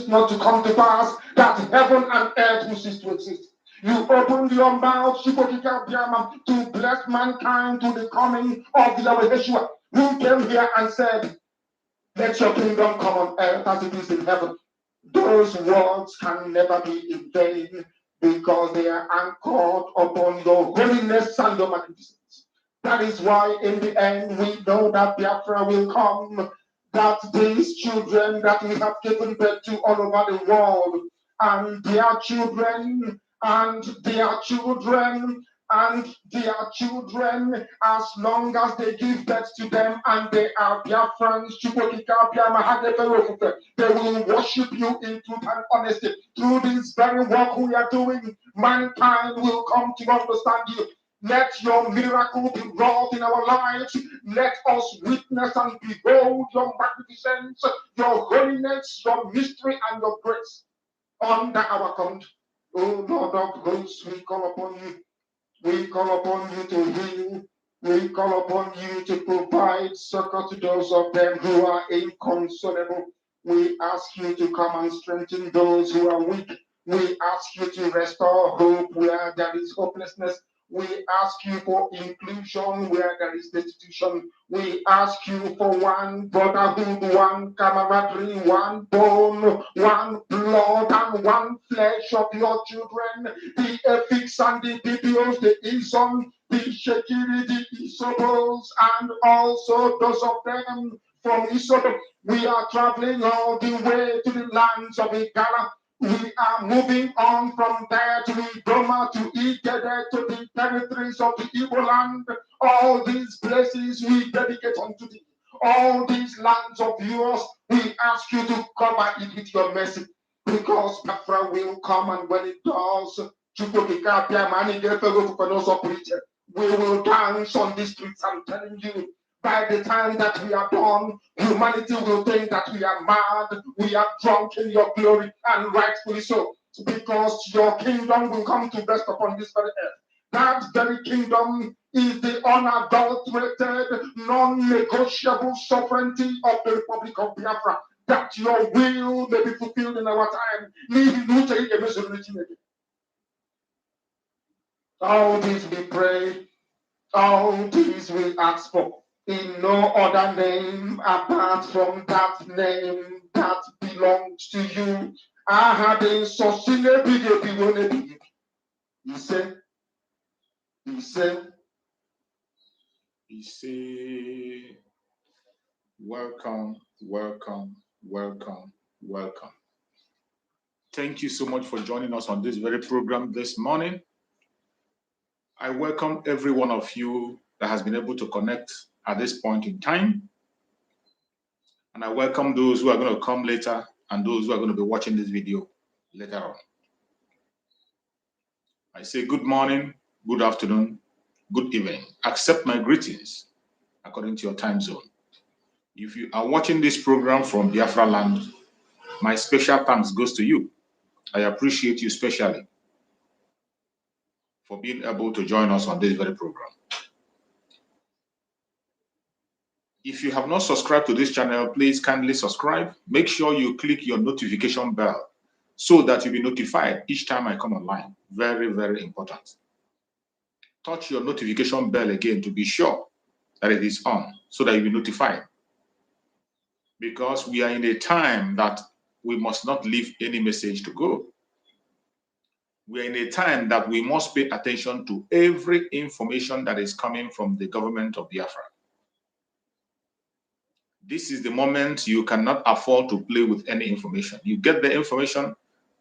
Not to come to pass, that heaven and earth will cease to exist. You opened your mouth to bless mankind to the coming of the Lord Yeshua, who came here and said, let your kingdom come on earth as it is in heaven. Those words can never be in vain because they are anchored upon your holiness and your magnificence. That is why in the end we know that Biafra will come, that these children that we have given birth to all over the world, and their children, and their children, and their children, as long as they give birth to them and they are Biafrans, they will worship you in truth and honesty. Through this very work we are doing, mankind will come to understand you. Let your miracle be wrought in our lives. Let us witness and behold your magnificence, your holiness, your mystery, and your grace under our count. Oh Lord of hosts, we call upon you. We call upon you to heal. We call upon you to provide succor to those of them who are inconsolable. We ask you to come and strengthen those who are weak. We ask you to restore hope where there is hopelessness. We ask you for inclusion where there is destitution. We ask you for one brotherhood, one camaraderie, one bone, one blood, and one flesh of your children. The Epics and the Bibios, the Ison, the Shekiri, the Isobos, and also those of them from Isobo. We are traveling all the way to the lands of Igala. We are moving on from there to Idoma, to Igede, to the territories of the Igbo land. All these places we dedicate unto thee. All these lands of yours, we ask you to cover it with your mercy. Because Biafra will come, and when it does, we will dance on the streets. I'm telling you, by the time that we are done, humanity will think that we are mad, we are drunk in your glory, and rightfully so, because your kingdom will come to rest upon this very earth. That very kingdom is the unadulterated, non-negotiable sovereignty of the Republic of Biafra, that your will may be fulfilled in our time. All this we pray, all this we ask for, in no other name apart from that name that belongs to you. I had a socine big. He said, welcome, welcome, welcome, welcome. Thank you so much for joining us on this very program this morning. I welcome every one of you that has been able to connect at this point in time. And I welcome those who are going to come later and those who are going to be watching this video later on. I say good morning, good afternoon, good evening. Accept my greetings according to your time zone. If you are watching this program from Biafra land, my special thanks goes to you. I appreciate you specially for being able to join us on this very program. If you have not subscribed to this channel, please kindly subscribe. Make sure you click your notification bell so that you'll be notified each time I come online. Very, very important. Touch your notification bell again to be sure that it is on so that you'll be notified. Because we are in a time that we must not leave any message to go. We are in a time that we must pay attention to every information that is coming from the government of Biafra. This is the moment you cannot afford to play with any information. You get the information,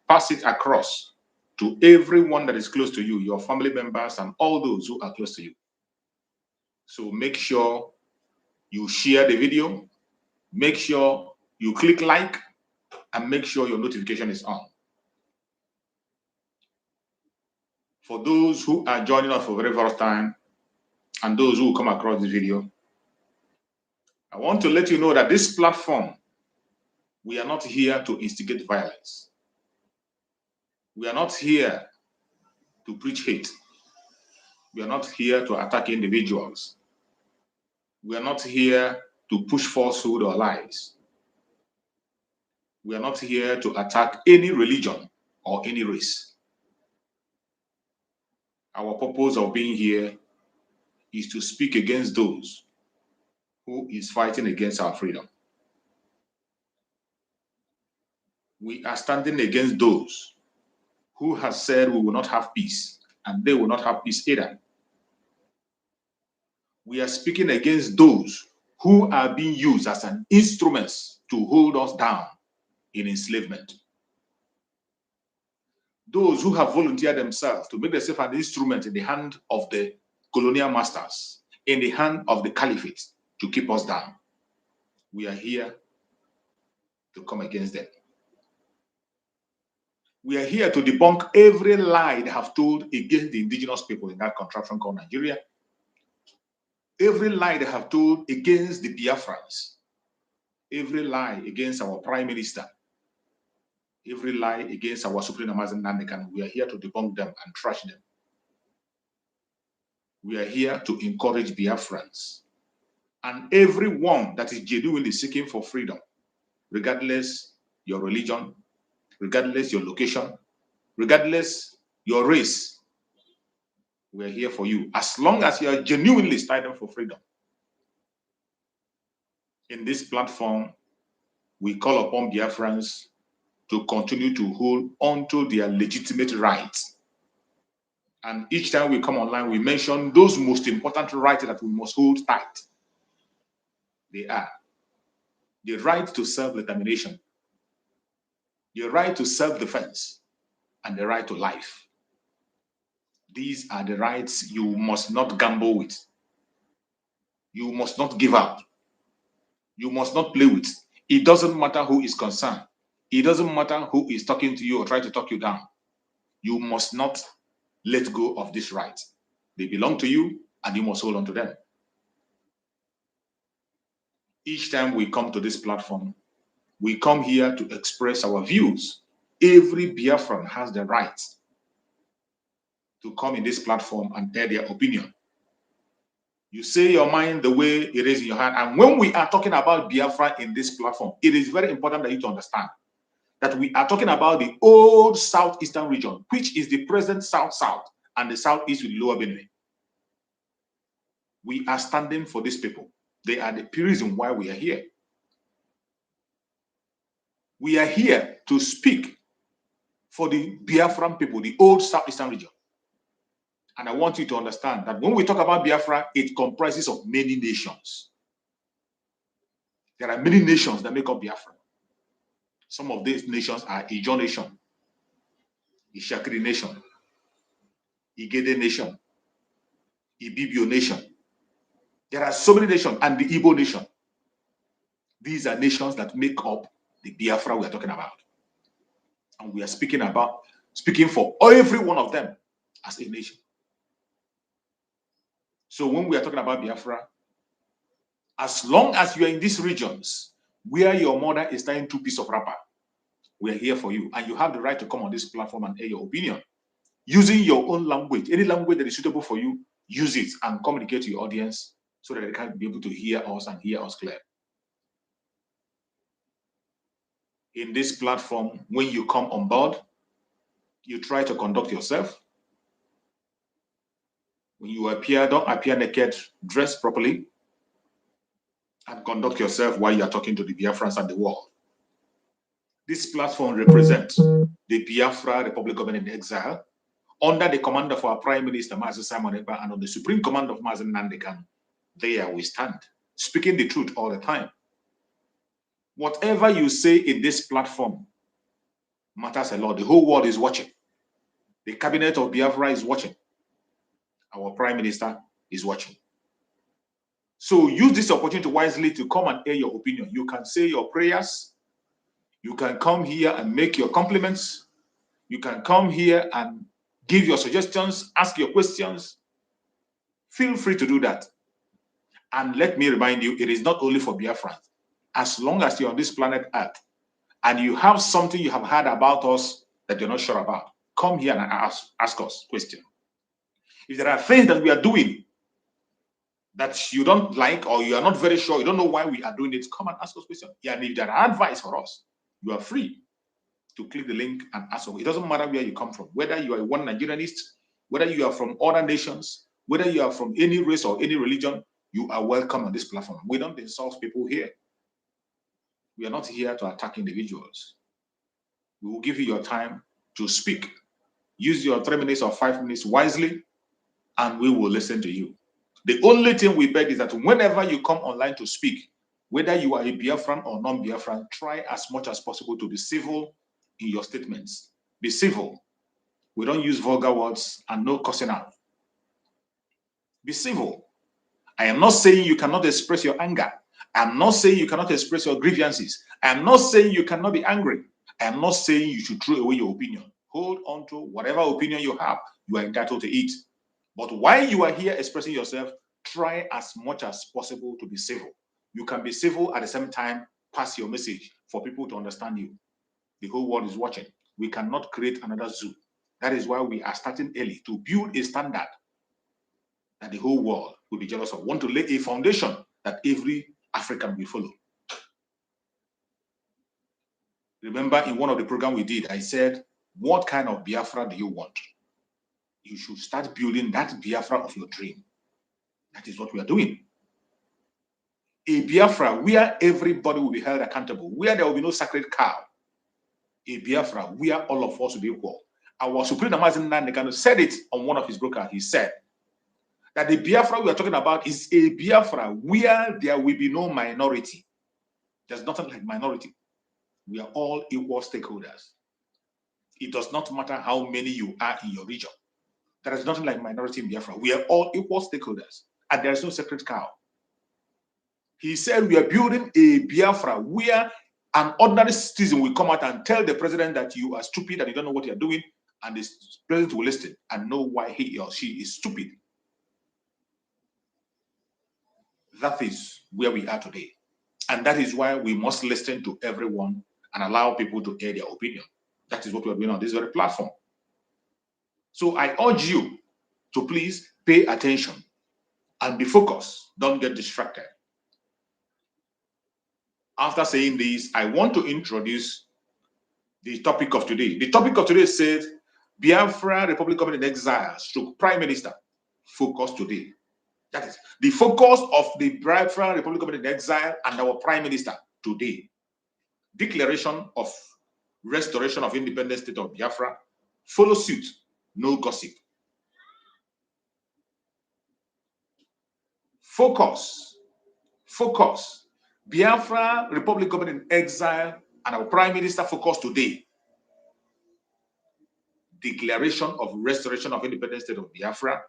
pass it across to everyone that is close to you, your family members and all those who are close to you. So make sure you share the video, make sure you click like, and make sure your notification is on. For those who are joining us for the very first time and those who come across this video, I want to let you know that this platform, we are not here to instigate violence. We are not here to preach hate. We are not here to attack individuals. We are not here to push falsehood or lies. We are not here to attack any religion or any race. Our purpose of being here is to speak against those who is fighting against our freedom. We are standing against those who have said we will not have peace, and they will not have peace either. We are speaking against those who are being used as an instrument to hold us down in enslavement. Those who have volunteered themselves to make themselves an instrument in the hand of the colonial masters, in the hand of the caliphate to keep us down. We are here to come against them. We are here to debunk every lie they have told against the indigenous people in that contraption called Nigeria. Every lie they have told against the Biafrans. Every lie against our prime minister. Every lie against our Supreme Amazon Nandekan. We are here to debunk them and trash them. We are here to encourage Biafrans and everyone that is genuinely seeking for freedom, regardless your religion, regardless your location, regardless your race. We are here for you as long as you are genuinely striving for freedom. In this platform, we call upon Biafrans to continue to hold onto their legitimate rights. And each time we come online, we mention those most important rights that we must hold tight. They are the right to self-determination, the right to self-defense, and the right to life. These are the rights you must not gamble with. You must not give up. You must not play with. It doesn't matter who is concerned. It doesn't matter who is talking to you or trying to talk you down. You must not let go of this right. They belong to you and you must hold on to them. Each time we come to this platform, we come here to express our views. Every Biafran has the right to come in this platform and air their opinion. You say your mind the way it is in your hand. And when we are talking about Biafra in this platform, it is very important that you to understand that we are talking about the old southeastern region, which is the present south-south and the southeast with Lower Benue. We are standing for these people. They are the reason why we are here. We are here to speak for the Biafran people, the old southeastern region. And I want you to understand that when we talk about Biafra, it comprises of many nations. There are many nations that make up Biafra. Some of these nations are Ijo Nation, Ishakiri Nation, Igede Nation, Ibibio nation. There are so many nations, and the Igbo nation. These are nations that make up the Biafra we are talking about. And we are speaking for every one of them as a nation. So when we are talking about Biafra, as long as you are in these regions where your mother is tying 2 pieces of wrapper, we are here for you. And you have the right to come on this platform and air your opinion. Using your own language, any language that is suitable for you, use it and communicate to your audience so that they can be able to hear us and hear us clear. In this platform, when you come on board, you try to conduct yourself. When you appear, don't appear naked, dress properly, and conduct yourself while you are talking to the Biafrans and the world. This platform represents the Biafra Republic Government in Exile under the command of our Prime Minister, Mazi Simon Ekpa, and on the supreme command of Mazi Nnamdi Kanu. There we stand, speaking the truth all the time. Whatever you say in this platform matters a lot. The whole world is watching. The cabinet of Biafra is watching. Our Prime Minister is watching. So use this opportunity wisely to come and air your opinion. You can say your prayers. You can come here and make your compliments. You can come here and give your suggestions, ask your questions. Feel free to do that. And let me remind you, it is not only for Biafra. As long as you're on this planet Earth and you have something you have heard about us that you're not sure about, come here and ask us questions. If there are things that we are doing that you don't like or you are not very sure, you don't know why we are doing it, come and ask us questions. Yeah, and if there are advice for us, you are free to click the link and ask us. It doesn't matter where you come from, whether you are one Nigerianist, whether you are from other nations, whether you are from any race or any religion, you are welcome on this platform. We don't insult people here. We are not here to attack individuals. We will give you your time to speak. Use your 3 minutes or 5 minutes wisely, and we will listen to you. The only thing we beg is that whenever you come online to speak, whether you are a Biafran or non-Biafran, try as much as possible to be civil in your statements. Be civil. We don't use vulgar words and no cussing out. Be civil. I am not saying you cannot express your anger. I am not saying you cannot express your grievances. I am not saying you cannot be angry. I am not saying you should throw away your opinion. Hold on to whatever opinion you have. You are entitled to it. But while you are here expressing yourself, try as much as possible to be civil. You can be civil at the same time, pass your message for people to understand you. The whole world is watching. We cannot create another zoo. That is why we are starting early to build a standard that the whole world will be jealous of. Want to lay a foundation that every African will follow. Remember, in one of the programs we did, I said, what kind of Biafra do you want? You should start building that Biafra of your dream. That is what we are doing. A Biafra where everybody will be held accountable, where there will be no sacred cow. A Biafra where all of us will be equal. Our Supreme Mazi Nnamdi Kanu said it on one of his broadcasts. He said that the Biafra we are talking about is a Biafra where there will be no minority. There's nothing like minority. We are all equal stakeholders. It does not matter how many you are in your region. There is nothing like minority in Biafra. We are all equal stakeholders, and there is no sacred cow. He said we are building a Biafra where an ordinary citizen will come out and tell the president that you are stupid and you don't know what you are doing, and the president will listen and know why he or she is stupid. That is where we are today. And that is why we must listen to everyone and allow people to air their opinion. That is what we are doing on this very platform. So I urge you to please pay attention and be focused. Don't get distracted. After saying this, I want to introduce the topic of today. The topic of today says, Biafra Republic Government in Exile, Prime Minister, focus today. That is the focus of the Biafra Republic Government in Exile and our Prime Minister today. Declaration of restoration of independent state of Biafra. Follow suit, no gossip. Focus. Focus. Biafra Republic Government in Exile and our Prime Minister focus today. Declaration of restoration of independent state of Biafra.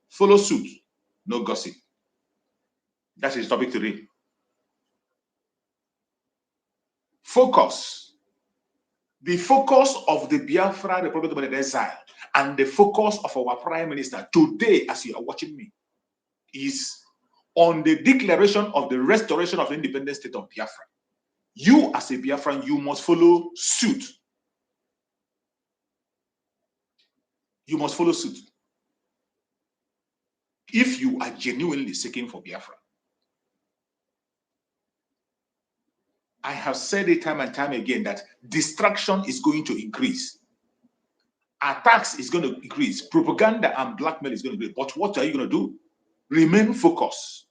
Follow suit, no gossip. That is topic 3. Focus. The focus of the Biafra Republic of Exile and the focus of our Prime Minister today, as you are watching me, is on the declaration of the restoration of the independent state of Biafra. You, as a Biafran, you must follow suit. You must follow suit. If you are genuinely seeking for Biafra. I have said it time and time again that distraction is going to increase. Attacks is going to increase. Propaganda and blackmail is going to increase. But what are you going to do? Remain focused.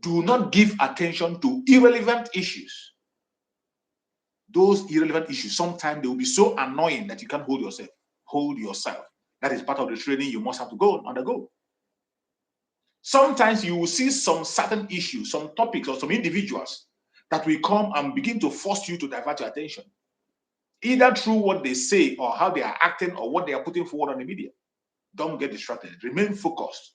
Do not give attention to irrelevant issues. Those irrelevant issues, sometimes they will be so annoying that you can't hold yourself. Hold yourself. That is part of the training you must have to undergo. Sometimes you will see some certain issues, some topics, or some individuals that will come and begin to force you to divert your attention, either through what they say or how they are acting or what they are putting forward on the media. Don't get distracted. Remain focused.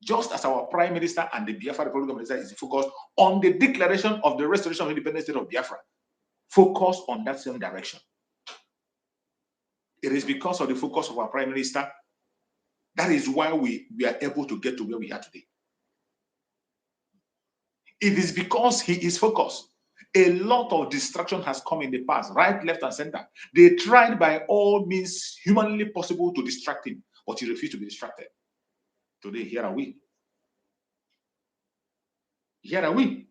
Just as our Prime Minister and the Biafra Republic of Nigeria is focused on the declaration of the restoration of the independent state of Biafra, focus on that same direction. It is because of the focus of our Prime Minister that is why we are able to get to where we are today. It is because he is focused. A lot of distraction has come in the past, right, left, and center. They tried by all means humanly possible to distract him, but he refused to be distracted. Today, here are we. Here are we.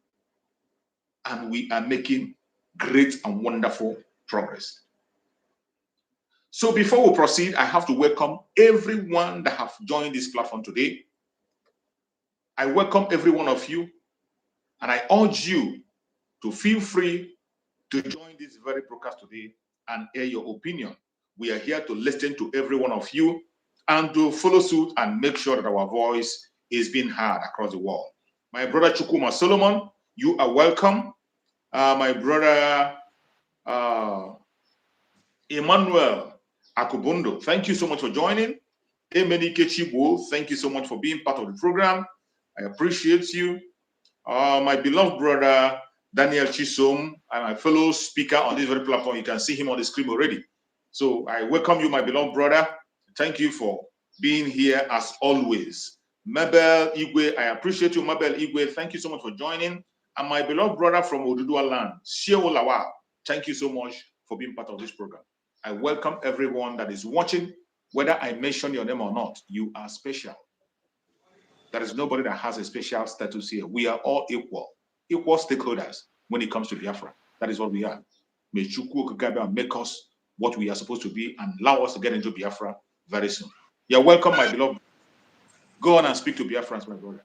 And we are making great and wonderful progress. So before we proceed, I have to welcome everyone that have joined this platform today. I welcome every one of you, and I urge you to feel free to join this very broadcast today and air your opinion. We are here to listen to every one of you and to follow suit and make sure that our voice is being heard across the world. My brother Chukuma Solomon, you are welcome. My brother Emmanuel Akubundo, thank you so much for joining. Emenike Chibo, thank you so much for being part of the program. I appreciate you. My beloved brother Daniel Chisom, and my fellow speaker on this very platform. You can see him on the screen already. So I welcome you, my beloved brother. Thank you for being here as always. Mabel Igwe, I appreciate you, Mabel Igwe. Thank you so much for joining. And my beloved brother from Oduduwa land, Shewo Lawal, thank you so much for being part of this program. I welcome everyone that is watching, whether I mention your name or not. You are special. There is nobody that has a special status here. We are all equal stakeholders when it comes to Biafra. That is what we are. May Chukwu Okagabe make us what we are supposed to be and allow us to get into Biafra very soon. You're welcome, my beloved. Go on and speak to Biafrans, my brother.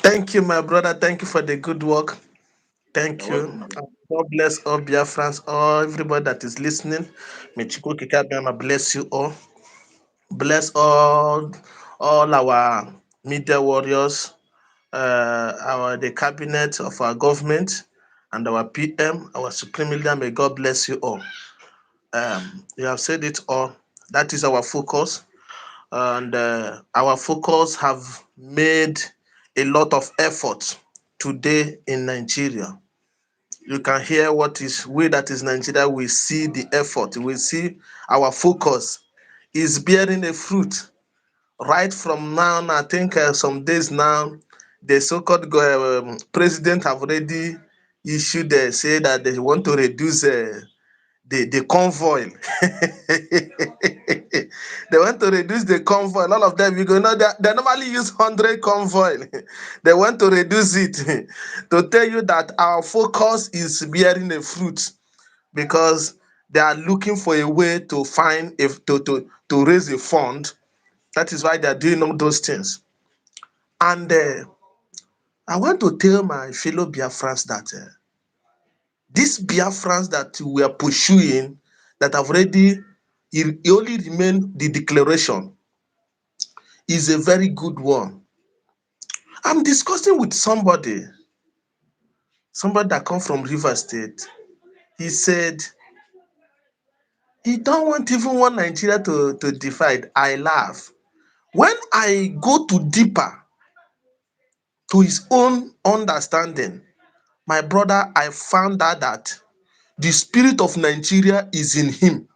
Thank you, my brother. Thank you for the good work. Thank You're you. welcome, God bless all Biafrans, all everybody that is listening. May Chukwu Okagabe bless you all. Bless all our media warriors, the cabinet of our government, and our PM, our supreme leader. May God bless you all. You have said it all. That is our focus, and our focus have made a lot of effort today in Nigeria. You can hear what is we that is Nigeria. We see the effort. We see our focus is bearing a fruit. Right from now, I think some days now, the so-called president have already issued say that they want to reduce the convoy. They want to reduce the convoy. All of them, they normally use 100 convoy. They want to reduce it to tell you that our focus is bearing a fruit because they are looking for a way to find to raise a fund. That is why they are doing all those things. And I want to tell my fellow Biafrans that these Biafrans that we are pursuing, that have already, it only remain the declaration, is a very good one. I'm discussing with somebody that come from River State. He said he don't want even one Nigeria to divide. I laugh. When I go to deeper, to his own understanding, my brother, I found out that the spirit of Nigeria is in him.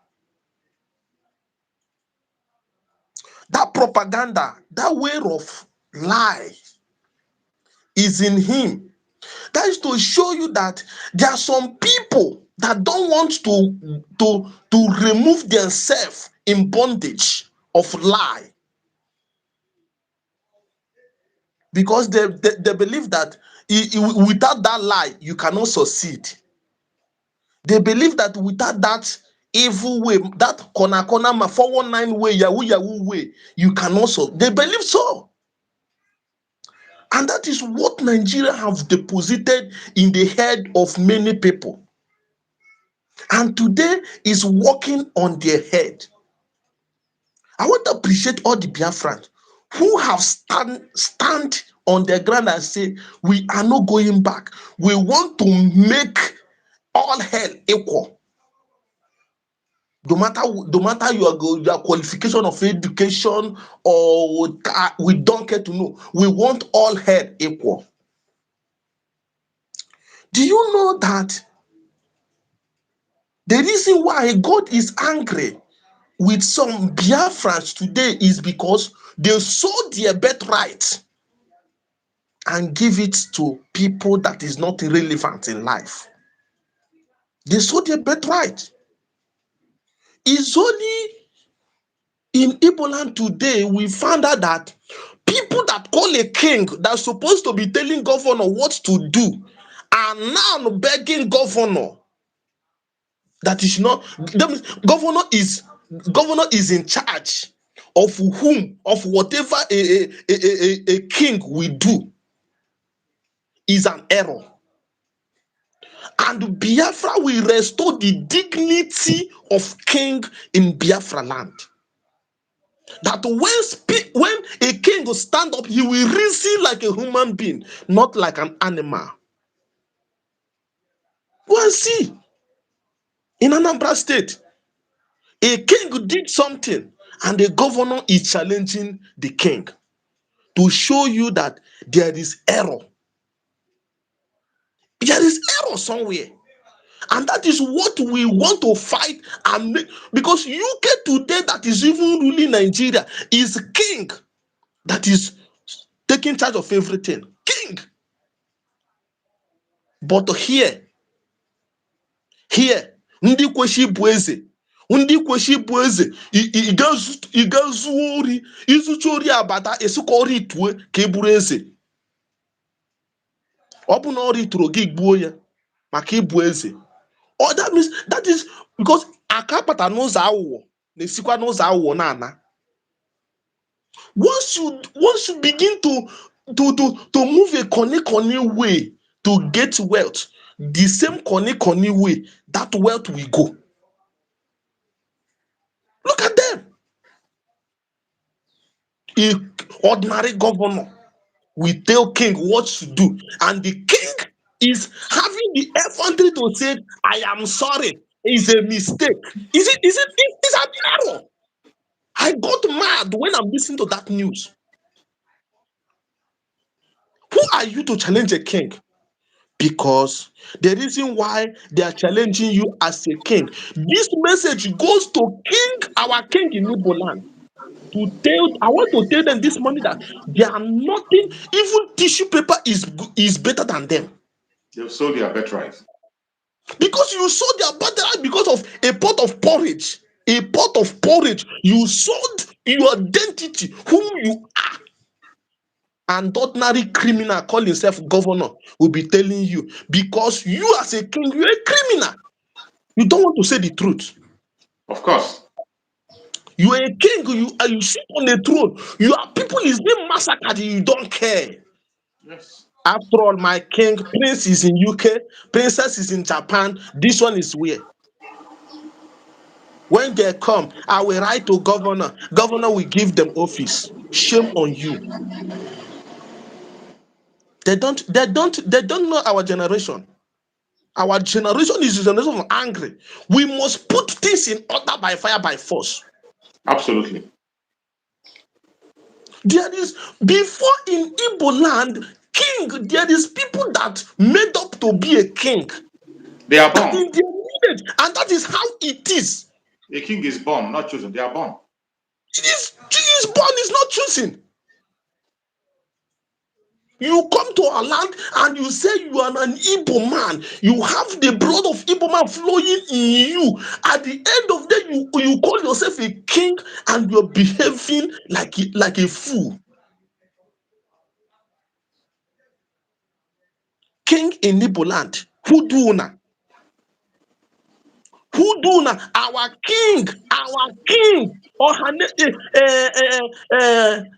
That propaganda, that way of lie is in him. That is to show you that there are some people that don't want to remove themselves in bondage of lie, because they believe that without that lie you cannot succeed. They believe that without that evil way, that corner 419 way, Yahoo way, you cannot solve. They believe so. And that is what Nigeria have deposited in the head of many people. And today is working on their head. I want to appreciate all the Biafrans who have stand on their ground and say, we are not going back. We want to make all hell equal. No matter your qualification of education, or we don't care to know. We want all head equal. Do you know that the reason why God is angry with some Biafrans today is because they sold their birthright and give it to people that is not relevant in life? They sold their birthright. It's only in Igbo today we found out that people that call a king that's supposed to be telling governor what to do are now begging governor that is not. That means governor is in charge of whatever a king will do is an error. And Biafra will restore the dignity of king in Biafra land. That when a king will stand up, he will reason like a human being, not like an animal. Go and see. In Anambra State, a king did something, and the governor is challenging the king to show you that there is error. There is error somewhere. And that is what we want to fight and make, because UK today that is even ruling Nigeria is king that is taking charge of everything. King. But here, ndị kweshi bụ eze, ndị kweshi bụ eze, ị ga-zuo ori, izucha ori abata, esukọ ori itue ka e buru eze. Ọ bụ na ori tụrụ gị gbuo ya maka ịbụ eze. Oh, that is because aka kpata n'ụzọ aghụghọ na-esikwa n'ụzọ aghụghọ na-ana. Once you begin to move a corny way to get wealth, the same corny way, that wealth will go. Look at them. An ordinary governor will tell king what to do, and the king is having the effrontery to say, I am sorry, it's a mistake. It's an error. I got mad when I'm listening to that news. Who are you to challenge a king? Because the reason why they are challenging you as a king, this message goes to our king in Igbo land. I want to tell them this morning that they are nothing, even tissue paper is better than them. They've sold their birthright. Because you sold their birthright because of a pot of porridge. A pot of porridge. You sold your identity, whom you are. And ordinary criminal call himself governor will be telling you, because you as a king, you're a criminal. You don't want to say the truth. Of course. You are a king, you sit on the throne. Your people is being massacred, you don't care. Yes. After all, my king, prince is in UK, princess is in Japan. This one is where? When they come, I will write to governor. Governor will give them office. Shame on you. They don't know our generation. Our generation is a generation of angry. We must put things in order by fire, by force. Absolutely. There is, before in Igbo land, king, there is people that made up to be a king. They are That born. in their lineage, and that is how it is. A king is born, not chosen. They are born. He is born, is not chosen. You come to our land and you say you are an Igbo man. You have the blood of Igbo man flowing in you. At the end of the day, you call yourself a king and you're behaving like a fool. King in Igbo land. Who do una? Who do una? Our king. Ohane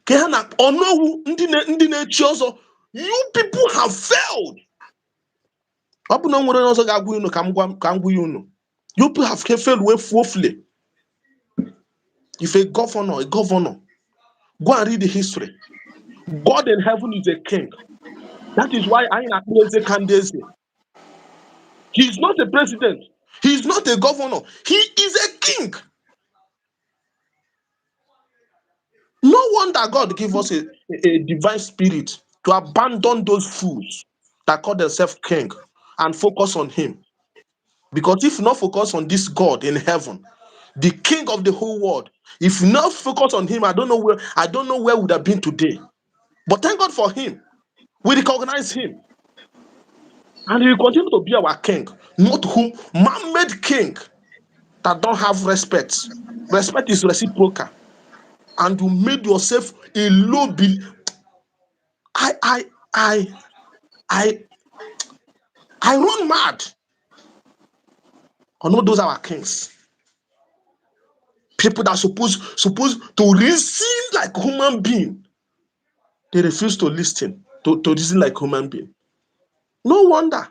Kehana Onowu ndị na-echi ọzọ. You people have failed. Ọ bụ na nwere ọzọ ga-agwa unu ka m gwa unu. You people have failed woefully. If a governor, go and read the history. God in heaven is a king. That is why I am He is not a president. He is not a governor. He is a king. No wonder God gave us a divine spirit to abandon those fools that call themselves king and focus on him. Because if not focus on this God in heaven, the king of the whole world, if not focus on him, I don't know where would have been today. But thank God for him. We recognize him. And he will continue to be our king, not whom man-made king that don't have respect. Respect is reciprocal. And you made yourself a low bill. I run mad on all those our kings. People that are supposed to reason like human being. They refuse to listen, to reason like human being. No wonder.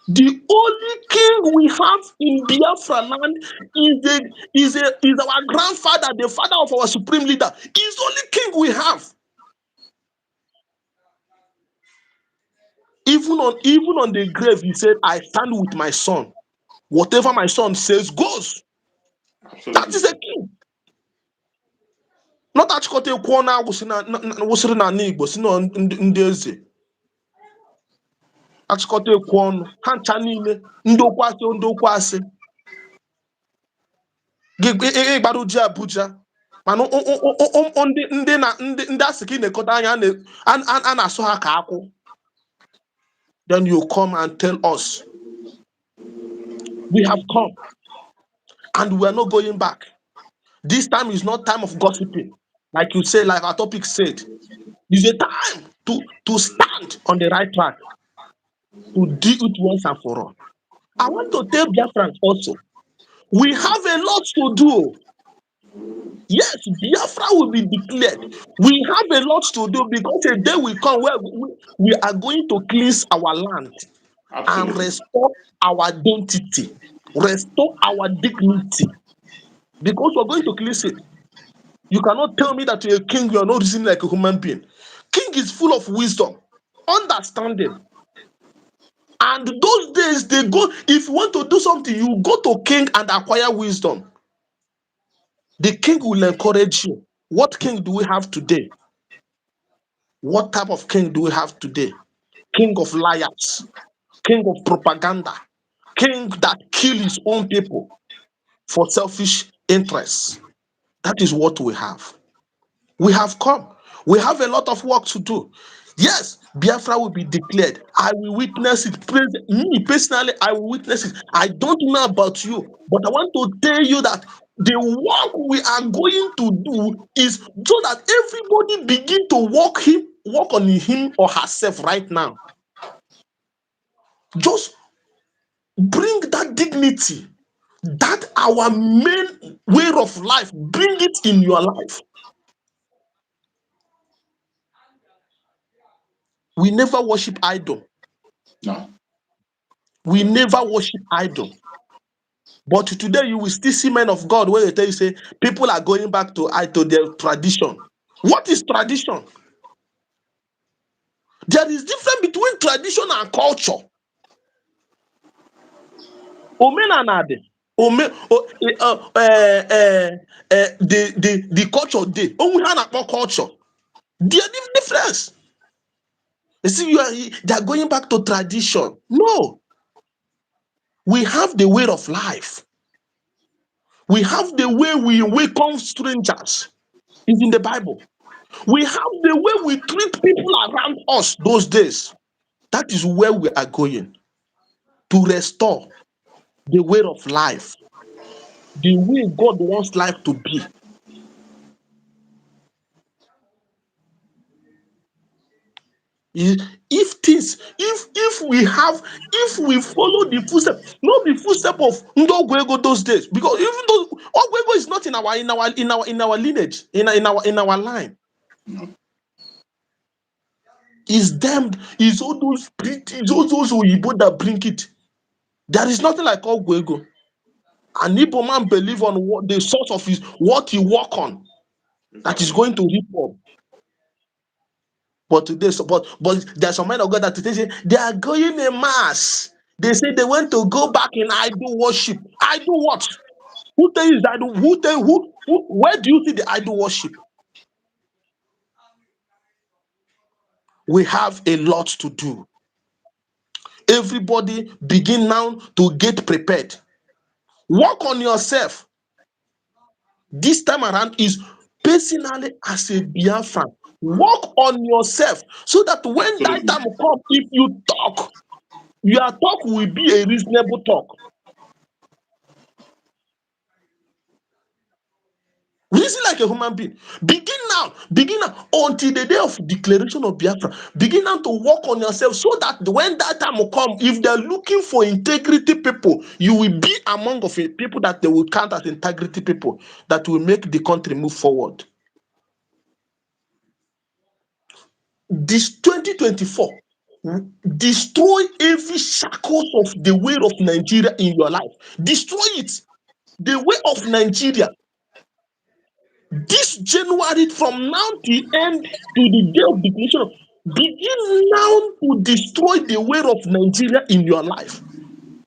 The only king we have in Biafra land is our grandfather, the father of our supreme leader. He's the only king we have. Even on the grave, he said, I stand with my son. Whatever my son says goes. Absolutely. That is a king. Not achịkọta ekwu na wụsịrị na Igbo si na ndị eze. Achịkọta ekwu ọnụ ha ncha niile ndị okwu asị ịgbara uji Abuja mana ndị asị ka ị na-ekọta anya a na-asụ ha ka akwụ. Then you come and tell us we have come and we are not going back. This time is not time of gossiping, like you say, like our topic said. It's a time to stand on the right track, to do it once and for all. I want to tell Biafrans also, we have a lot to do. Yes, Biafra will be declared. We have a lot to do because a day will come where we are going to cleanse our land. Absolutely. And restore our identity, restore our dignity. Because we're going to cleanse it. You cannot tell me that you're a king, you are not reasoning like a human being. King is full of wisdom, understanding. And those days, they go, if you want to do something, you go to king and acquire wisdom. The king will encourage you. What king do we have today? What type of king do we have today? King of liars, king of propaganda, king that kills his own people for selfish interests. That is what we have. We have come. We have a lot of work to do. Yes, Biafra will be declared. I will witness it. Me personally, I will witness it. I don't know about you, but I want to tell you that the work we are going to do is so that everybody begin to work on him or herself right now. Just bring that dignity, that our main way of life, bring it in your life. We never worship idol. No. We never worship idol. But today you will still see men of God where they tell you, say, people are going back to their tradition. What is tradition? There is difference between tradition and culture. Omenanade. The culture day. Only culture. There is difference. You see, they are going back to tradition. No, we have the way of life. We have the way we welcome strangers. It's in the Bible. We have the way we treat people around us those days. That is where we are going to restore the way of life, the way God wants life to be. If things, if we follow the footsteps, not the footsteps of Ndogwego those days, because even though Ogwego is not in our lineage, in our line, it's them, it's all those pretty, it's all those Oyibo that bring it. There is nothing like Ogwego. An Igbo man believe on what the source of his what he work on that is going to reap up. But today, but there's some men of God that today say they are going a mass. They say they want to go back in idol worship. Idol what? Who tell you is idol? Who tell who? Where do you see the idol worship? We have a lot to do. Everybody begin now to get prepared. Work on yourself. This time around is personally as a Biafran. Work on yourself so that when that Absolutely. time comes, if you talk, your talk will be a reasonable talk. Reason like a human being. Begin now until the day of declaration of Biafra. Begin now to work on yourself so that when that time will come, if they're looking for integrity people, you will be among of the people that they will count as integrity people that will make the country move forward. This 2024, destroy every shackles of the way of Nigeria in your life. Destroy it. The way of Nigeria. This January, from now to end to the day of declaration, begin now to destroy the way of Nigeria in your life.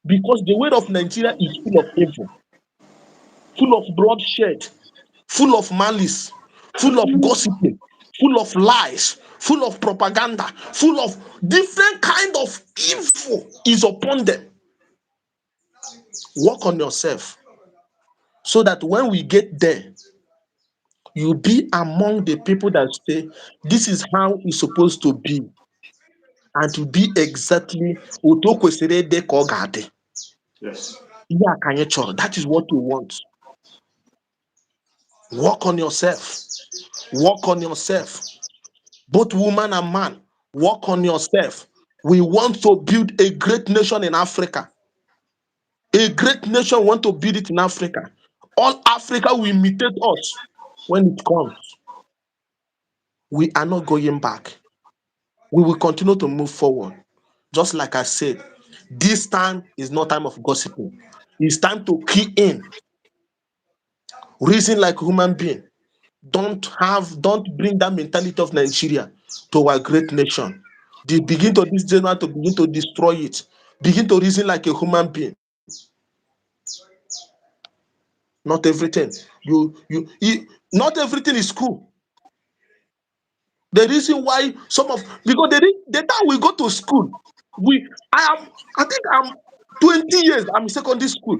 Because the way of Nigeria is full of evil, full of bloodshed, full of malice, full of gossiping, full of lies, full of propaganda, full of different kind of evil is upon them. Work on yourself so that when we get there, you'll be among the people that say, this is how it's supposed to be. And to be exactly otu o kwesịrị ịdị ka ọ ga-adị. Yes. Ihe a ka anyị chọrọ. That is what we want. Work on yourself. Work on yourself. Both woman and man, work on yourself. We want to build a great nation in Africa. A great nation want to build it in Africa. All Africa will imitate us when it comes. We are not going back. We will continue to move forward. Just like I said, this time is not time of gossiping. It's time to key in. Reason like human being. Don't bring that mentality of Nigeria to our great nation. They begin to this January to begin to destroy it. Begin to reason like a human being. Not everything. Not everything is cool. The reason why because the time we go to school, I think I'm 20 years, I'm in secondary school.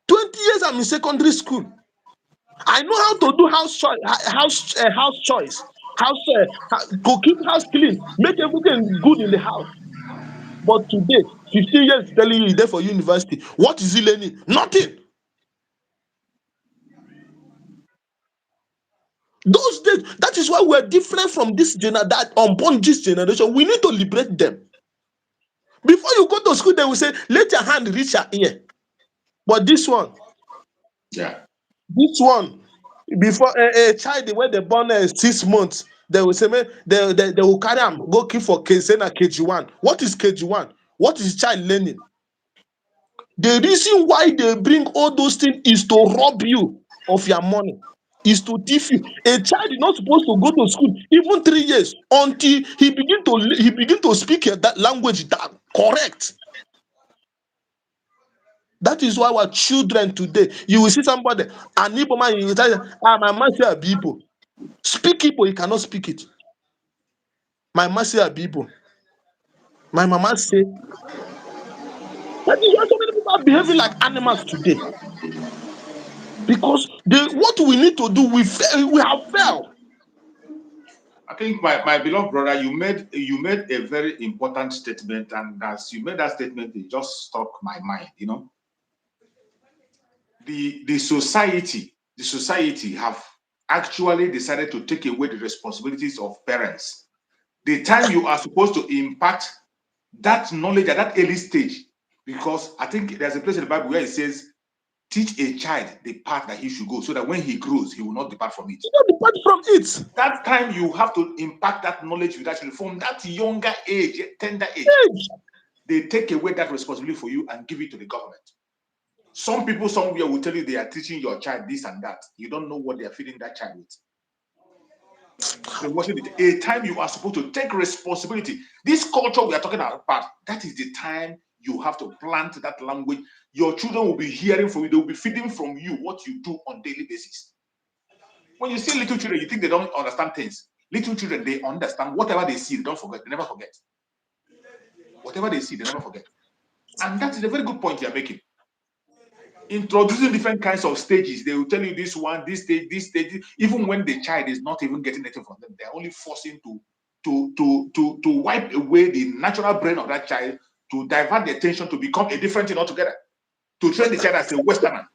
20 years I'm in secondary school. I know how to do house choice, to keep house clean, make everything good in the house. But today, 15 years telling you he's there for university. What is he learning? Nothing. Those days, that is why we're different from this unborn this generation. We need to liberate them. Before you go to school, they will say, let your hand reach your ear. But this one, before a child when they born 6 months, they will say, man, they will carry him, go keep for KG1. What is KG1? What is child learning? The reason why they bring all those things is to rob you of your money, is to thief you. A child is not supposed to go to school even 3 years until he begin to speak that language that correct. That is why our children today, you will see somebody, an Igbo man, you will tell you, my man say Igbo. Speak Igbo, he cannot speak it. My mama say Abibo. My mama say, that is why so many people are behaving like animals today. Because what we need to do, we have failed. I think my beloved brother, you made a very important statement, and as you made that statement, it just struck my mind. You know, the society have actually decided to take away the responsibilities of parents. The time you are supposed to impact that knowledge at that early stage, because I think there's a place in the Bible where it says, teach a child the path that he should go, so that when he grows, he will not depart from it. You don't depart from it. That time you have to impact that knowledge with that child from that younger age, tender age. They take away that responsibility for you and give it to the government. Some people somewhere will tell you they are teaching your child this and that. You don't know what they are feeding that child with. A time you are supposed to take responsibility. This culture we are talking about, that is the time you have to plant that language. Your children will be hearing from you. They will be feeding from you what you do on a daily basis. When you see little children, you think they don't understand things. Little children, they understand. Whatever they see, they don't forget. They never forget. Whatever they see, they never forget. And that is a very good point you are making. Introducing different kinds of stages. They will tell you this one, this stage, even when the child is not even getting anything from them. They're only forcing to wipe away the natural brain of that child, to divert the attention to become a different thing altogether, to train the child as a Westerner,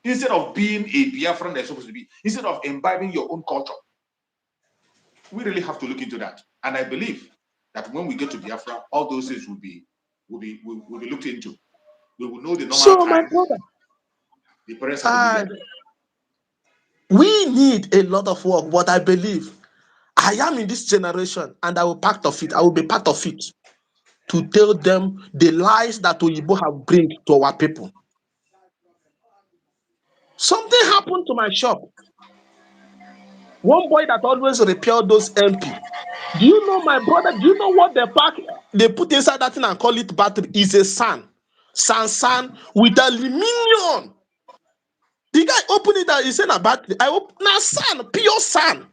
instead of being a Biafran they're supposed to be, instead of imbibing your own culture. We really have to look into that. And I believe that when we get to Biafra, all those things will be looked into. We will know the normal time. The parents have to be there. We need a lot of work, but I believe I am in this generation and I will part of it. I will be part of it to tell them the lies that Oyibo have bring to our people. Something happened to my shop. One boy that always repelled those MP. Do you know, my brother? Do you know what they put inside that thing and call it battery? Is a SAN with aluminium. The guy opened it and he said a battery. I open now SAN, pure SAN.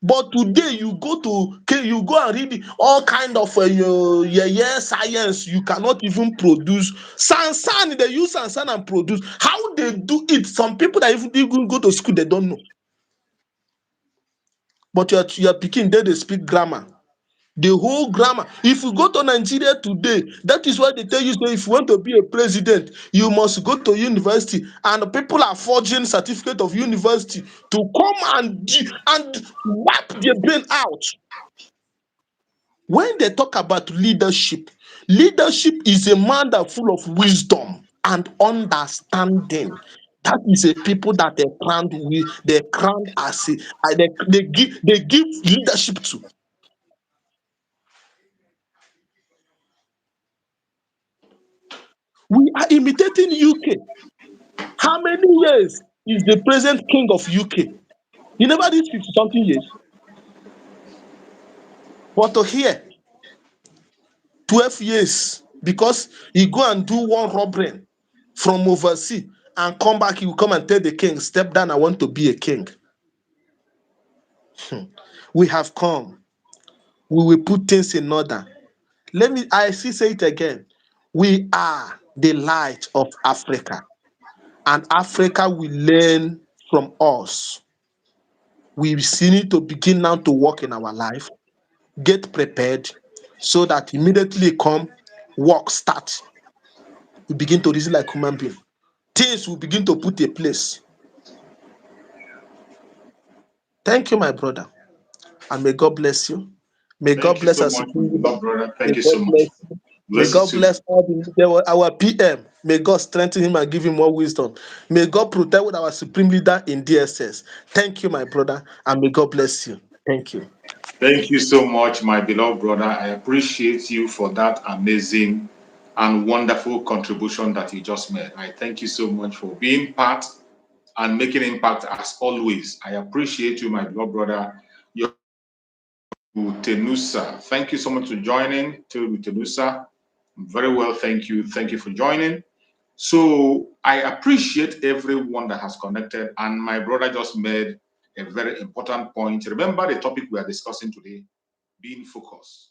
But today you go and read all kind of science. You cannot even produce SAN. They use SAN and produce. How they do it? Some people that even go to school, they don't know. But your picking, they speak grammar. The whole grammar. If you go to Nigeria today, that is why they tell you, so if you want to be a president, you must go to university, and people are forging certificate of university to come and wipe their brain out. When they talk about leadership is a man that full of wisdom and understanding. That is a people that they're crowned as they give leadership to. We are imitating UK. How many years is the present king of UK? He never did 50-something years. But to hear 12 years, because he go and do one robbery from overseas and come back, he will come and tell the king, step down, I want to be a king. We have come. We will put things in order. I say it again. We are the light of Africa, and Africa will learn from us. We need to begin now to work in our life, get prepared, so that immediately work start. We begin to reason like human being. Things will begin to put a place. Thank you, my brother, and may God bless you. May God bless us. Thank you so much. May God bless our PM. May God strengthen him and give him more wisdom. May God protect with our supreme leader in DSS. Thank you, my brother, and may God bless you. Thank you. Thank you so much, my beloved brother. I appreciate you for that amazing and wonderful contribution that you just made. I thank you so much for being part and making impact as always. I appreciate you, my beloved brother. Tenusa. Thank you so much for joining, Tenusa. Very well, thank you. Thank you for joining. So I appreciate everyone that has connected, and my brother just made a very important point. Remember the topic we are discussing today, being focused.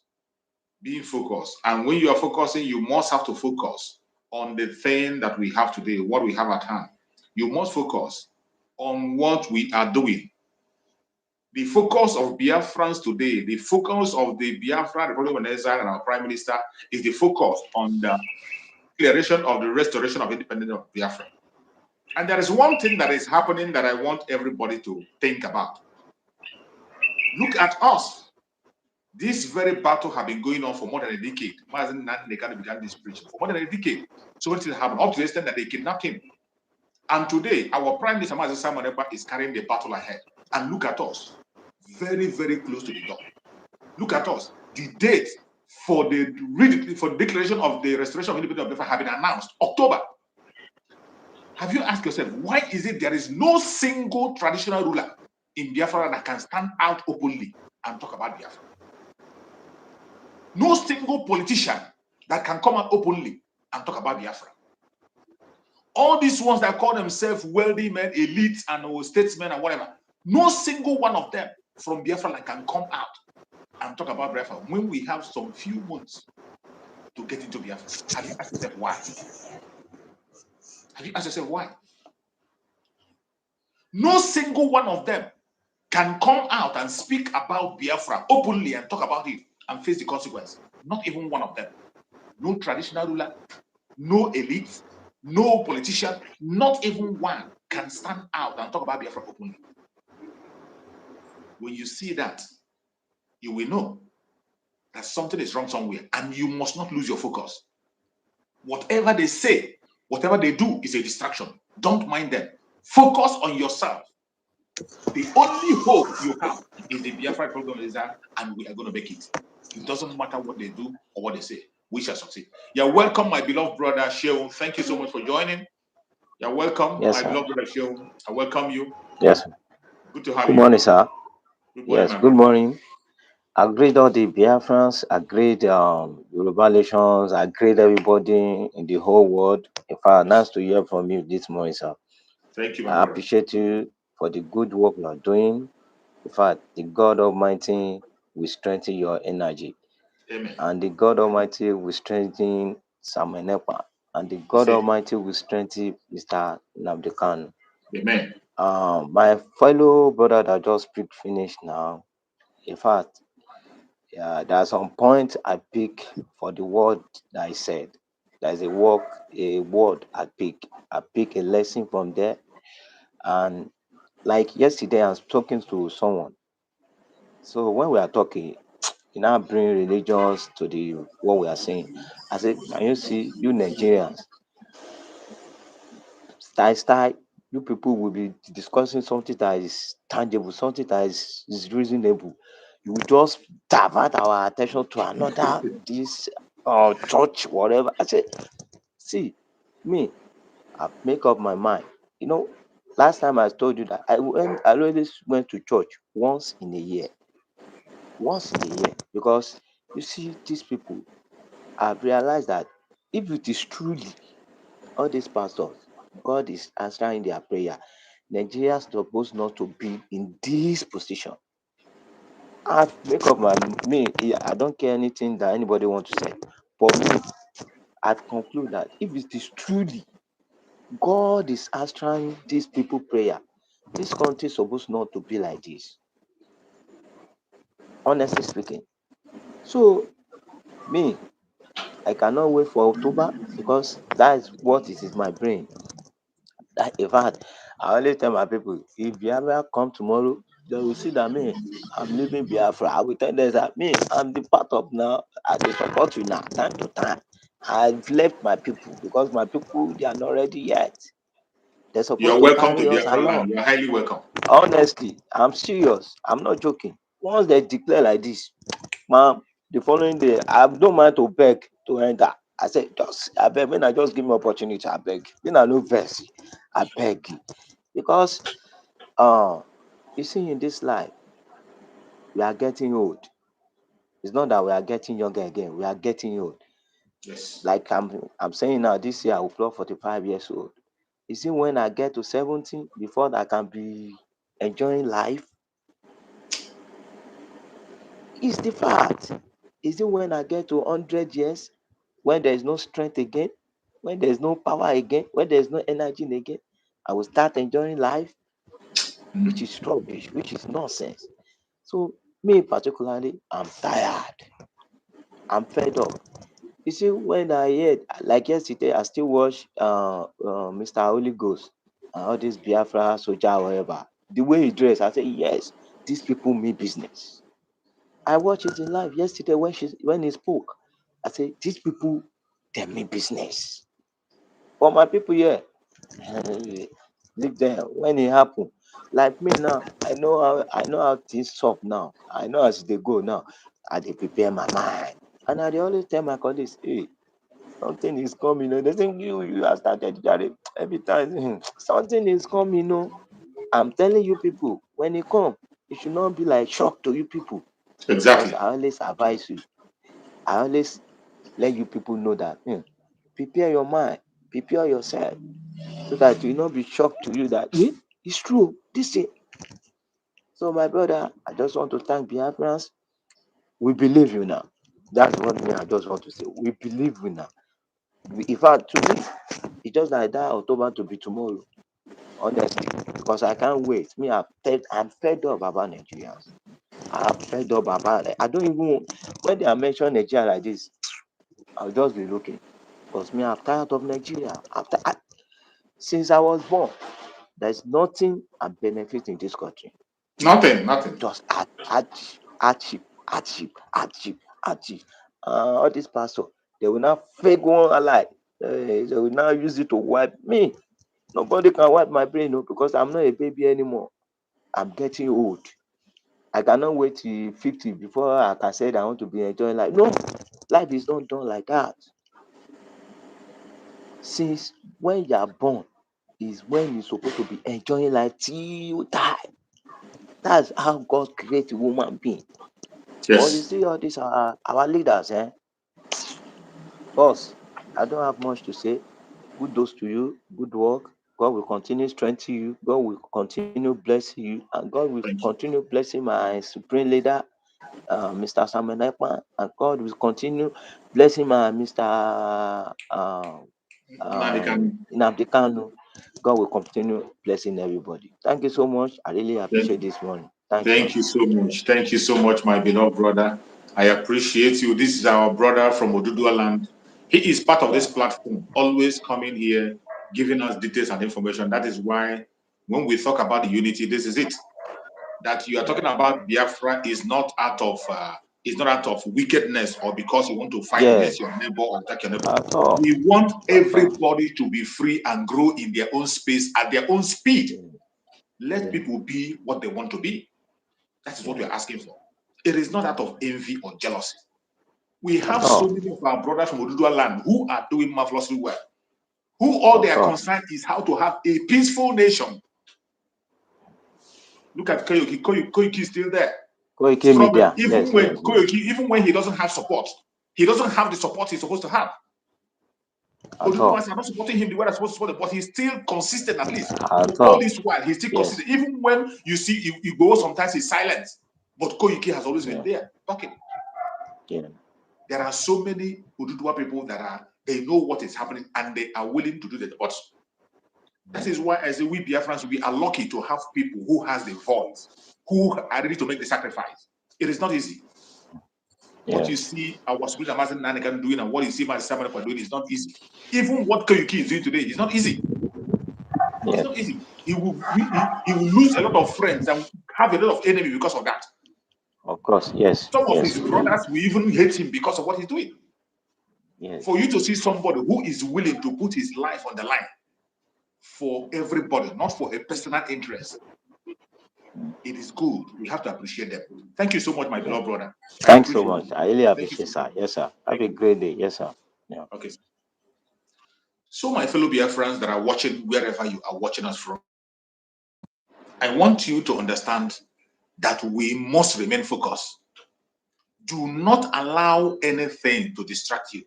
Being focused. And when you are focusing, you must have to focus on the thing that we have today, what we have at hand. You must focus on what we are doing. The focus of Biafrans today, the focus of the Biafra Republic of Nigeria and our Prime Minister is the focus on the declaration of the restoration of independence of Biafra. And there is one thing that is happening that I want everybody to think about. Look at us. This very battle has been going on for more than a decade. They began this preaching for more than a decade. So what happened up to the extent that they kidnapped him. And today, our Prime Minister Simon Ekpa is carrying the battle ahead. And look at us, very, very close to the door. Look at us. The date for the declaration of the restoration of independence of Biafra have been announced, October. Have you asked yourself, why is it there is no single traditional ruler in Biafra that can stand out openly and talk about Biafra? No single politician that can come out openly and talk about Biafra. All these ones that call themselves wealthy men, elites, and statesmen and whatever, no single one of them from Biafra that can come out and talk about Biafra when we have some few months to get into Biafra. Have you asked yourself why? Have you asked yourself why? No single one of them can come out and speak about Biafra openly and talk about it and face the consequence. Not even one of them. No traditional ruler, no elite, no politician, not even one can stand out and talk about Biafra openly. When you see that, you will know that something is wrong somewhere, and you must not lose your focus. Whatever they say, whatever they do is a distraction. Don't mind them. Focus on yourself. The only hope you have is the Biafra program, and we are going to make it. It doesn't matter what they do or what they say. We shall succeed. You're welcome, my beloved brother Sheung. Thank you so much for joining. You're welcome, Yes, my sir. beloved brother Sheung. I welcome you. Yes. Good to have Good you. morning, sir. Good morning, Yes, my good brother. morning. I greet all the Biafrans, I greet Yoruba nations, I greet everybody in the whole world. In fact, nice to hear from you this morning, sir. Thank you, my I brother. appreciate you for the good work you are doing. In fact, the God Almighty will strengthen your energy, Amen. and the God Almighty will strengthen Samuel Nepa, and the God Say, Almighty will strengthen Mr. Namdekan. amen. My fellow brother that just speak finish now. In fact, yeah, there's some point I pick for the word that I said. There's a word I pick. I pick a lesson from there. And like yesterday, I was talking to someone. So when we are talking, you now bring religions to the what we are saying. I said, can you see you Nigerians? Style, you people will be discussing something that is tangible, something that is reasonable. You will just divert our attention to another this church, whatever. I said, see, me, I make up my mind. You know, last time I told you that I always went to church once in a year. Once in a year. Because you see, these people, I've realized that if it is truly all these pastors, God is answering their prayer. Nigeria is supposed not to be in this position. I make up my me. I don't care anything that anybody wants to say. For me, I've concluded that if it is truly God is answering these people prayer, this country is supposed not to be like this. Honestly speaking. So me, I cannot wait for October because that is what is in my brain. That in fact, I always tell my people, if Biafra come tomorrow, they will see that me, I'm leaving Biafra. I will tell them that me, I'm the part of now. I dey support you now, time to time. I've left my people because my people they are not ready yet. They're supposed You're to welcome carry to us Biafra along. land. You're highly welcome. Honestly, I'm serious. I'm not joking. Once they declare like this, ma'am, the following day, I don't mind to beg to enter. I said, just I beg, when I just give me opportunity, I beg. When I no verse, I beg. Because you see, in this life, we are getting old. It's not that we are getting younger again, we are getting old. Yes. Like I'm saying now, this year I will clock 45 years old. You see, when I get to 70, before I can be enjoying life, It's the fact. Is it when I get to 100 years, when there is no strength again, when there is no power again, when there is no energy again, I will start enjoying life, which is rubbish, which is nonsense. So me particularly, I'm tired. I'm fed up. You see, when I heard, like yesterday, I still watch Mr. Holy Ghost and all this Biafra soldier, whatever. The way he dressed, I say, yes, these people mean business. I watched it in live yesterday when he spoke. I say, these people, they mean business. But my people here, leave them when it happen. Like me now, I know how things soft now. I know as they go now. I dey prepare my mind. And I dey always tell my colleagues, hey, something is coming. They think you have started Jare, every time. Something is coming. I'm telling you people, when it come, it should not be like shock to you people. Because Exactly. I always advise you. I always let you people know that prepare your mind, prepare yourself, so that you will not be shocked to you that it's true. This thing. So my brother, I just want to thank Biafrans. We believe you now. That's what me I just want to say. We believe you now. In fact, to me, it's just like that October to be tomorrow. Honestly, because I can't wait. Me, I'm fed up about Nigerians. I'm fed up about it. I don't even when they are mentioning Nigeria like this, I'll just be looking. Because me, I'm tired of Nigeria. Since I was born, there's nothing I'm benefiting in this country. Nothing, nothing. Just hardship, hardship, hardship, hardship. All these pastors, they will not fake one alike. They will now use it to wipe me. Nobody can wipe my brain because I'm not a baby anymore. I'm getting old. I cannot wait till 50 before I can say that I want to be enjoying life. No, life is not done like that. Since when you are born is when you're supposed to be enjoying life till you die. That's how God created human being. But you Yes. see all these our leaders, boss, I don't have much to say. Kudos to you. Good work. God will continue strengthening you. God will continue blessing you. And God will Thank you. continue blessing my supreme leader, Mr. Samuel Ekman. And God will continue blessing my Mr. Now they can. Nnamdi Kanu. God will continue blessing everybody. Thank you so much. I really Thank appreciate you. this morning. Thank you. Thank you so much. Thank you so much, my beloved brother. I appreciate you. This is our brother from Odudua land. He is part of this Yeah. platform, always coming here, giving us details and information. That is why when we talk about the unity, this is it. That you are Yeah. talking about Biafra is not out of wickedness or because you want to fight Yes. against your neighbor or attack your neighbor. At all. We want At all. everybody to be free and grow in their own space at their own speed. Yeah. Let Yeah. people be what they want to be. That is what Yeah. we're asking for. It is not out of envy or jealousy. We have At so all. many of our brothers from Odudua land who are doing marvelously well, who all Of their course. concern is how to have a peaceful nation. Look at Koyoki. Koyoki is still there, Koike struggling. Media. Yes. Yes. Yes. Even when he doesn't have support, he doesn't have the support he's supposed to have. At Oduduwas all. are not supporting him the way they're supposed to support him, but he's still consistent at least. At All all. this while, he's still Yes. consistent. Even when you see you go, sometimes he's silent. But Koike has always been Yeah. there talking. Yeah. There are so many Oduduwa people they know what is happening and they are willing to do that. But that is why I say we Biafrans, we are lucky to have people who has the voice, who are ready to make the sacrifice. It is not easy. What you Yes. see our Spirit Amazon Nanikan doing and what you see my Samuel doing is not easy. Even what Koyuki is doing today is not easy. It's Yes. not easy. He will lose a lot of friends and have a lot of enemy because of that. Of course. Yes. Some of Yes. his brothers will even hate him because of what he's doing. Yes. For you to see somebody who is willing to put his life on the line for everybody, not for a personal interest, it is good. We have to appreciate them. Thank you so much, my Yeah. beloved brother. I Thanks so appreciate much. you. I really Thank you appreciate, so much. sir. Yes, sir. Have Thank a you. great day. Yes, sir. Yeah. Okay. So, my fellow Biafrans that are watching wherever you are watching us from, I want you to understand that we must remain focused. Do not allow anything to distract you.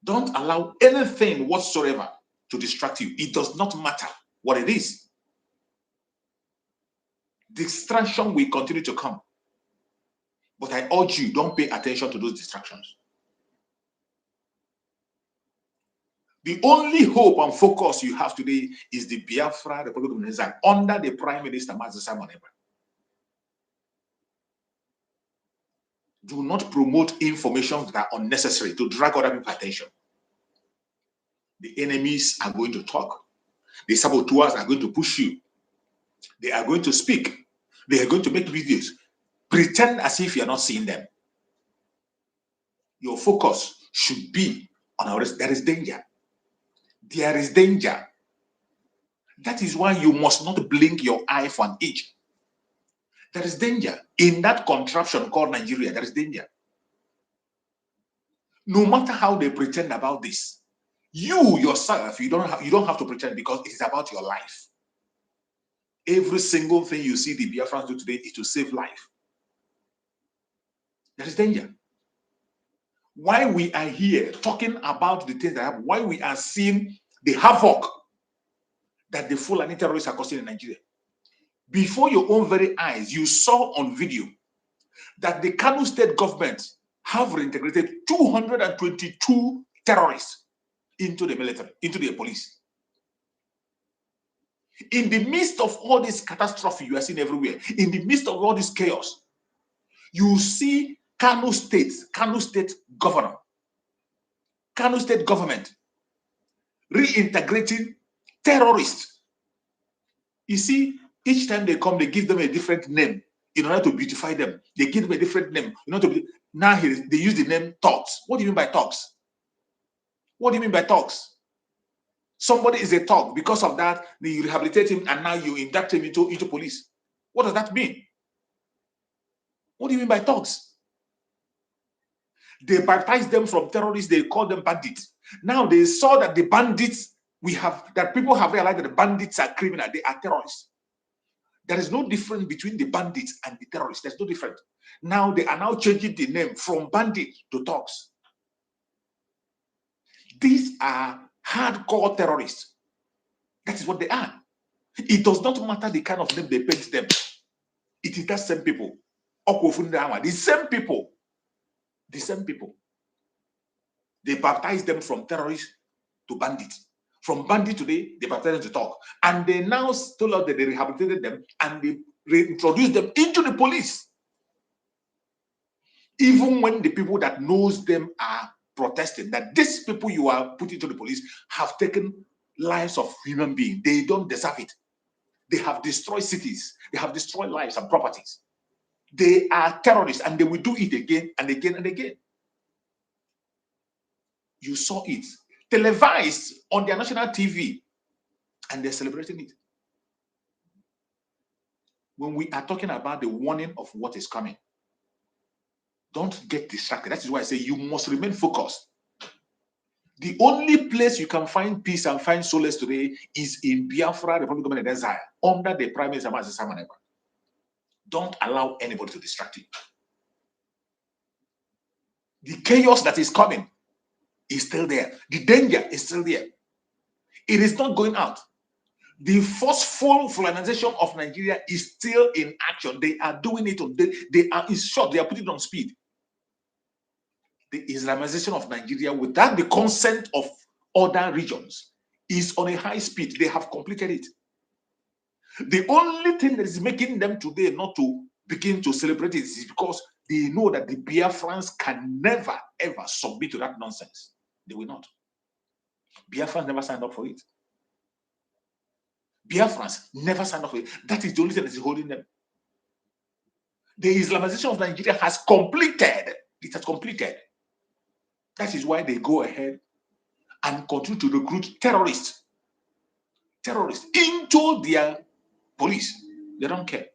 Don't allow anything whatsoever to distract you. It does not matter what it is. Distraction will continue to come. But I urge you, don't pay attention to those distractions. The only hope and focus you have today is the Biafra Republic of Nigeria under the Prime Minister, Mazi Simon Ekpa. Do not promote information that are unnecessary to drag other people's attention. The enemies are going to talk. The saboteurs are going to push you. They are going to speak. They are going to make videos. Pretend as if you are not seeing them. Your focus should be on our rest. There is danger. There is danger. That is why you must not blink your eye for an inch. There is danger. In that contraption called Nigeria, there is danger. No matter how they pretend about this, you yourself, you don't have to pretend, because it is about your life. Every single thing you see the Biafrans do today is to save life. There is danger. Why we are here talking about the things that happen, why we are seeing the havoc that the Fulani terrorists are causing in Nigeria. Before your own very eyes, you saw on video that the Kano state government have reintegrated 222 terrorists into the military, into the police. In the midst of all this catastrophe you are seeing everywhere, in the midst of all this chaos, you see Kano state governor, Kano state government reintegrating terrorists. You see, each time they come, they give them a different name in order to beautify them. They give them a different name. Now they use the name thugs. What do you mean by thugs? What do you mean by thugs? Somebody is a thug. Because of that, you rehabilitate him and now you induct him into police. What does that mean? What do you mean by thugs? They baptize them from terrorists. They call them bandits. Now they saw that the bandits people have realized that the bandits are criminal. They are terrorists. There is no difference between the bandits and the terrorists. There's no difference. Now they are now changing the name from bandit to thugs. These are hardcore terrorists. That is what they are. It does not matter the kind of name they paint them. It is that same people. The same people. The same people. They baptize them from terrorists to bandits. From bandit today, they baptize them to talk. And they now told us that they rehabilitated them and they reintroduced them into the police. Even when the people that knows them are protesting, that these people you are putting into the police have taken lives of human beings. They don't deserve it. They have destroyed cities. They have destroyed lives and properties. They are terrorists and they will do it again and again and again. You saw it televised on their national TV and they're celebrating it. When we are talking about the warning of what is coming, don't get distracted. That is why I say you must remain focused. The only place you can find peace and find solace today is in Biafra, Republic of Nigeria, under the Prime Minister, Mazi Simon Ekpa. Don't allow anybody to distract you. The chaos that is coming is still there. The danger is still there. It is not going out. The forceful Fulanization of Nigeria is still in action. They are doing it. They are in short. They are putting it on speed. The Islamization of Nigeria, without the consent of other regions, is on a high speed. They have completed it. The only thing that is making them today not to begin to celebrate it is because they know that the Biafrans can never, ever submit to that nonsense. They will not. Biafrans never signed up for it. Biafrans never signed up for it. That is the only thing that is holding them. The Islamization of Nigeria has completed. It has completed. That is why they go ahead and continue to recruit terrorists into their police. They don't care.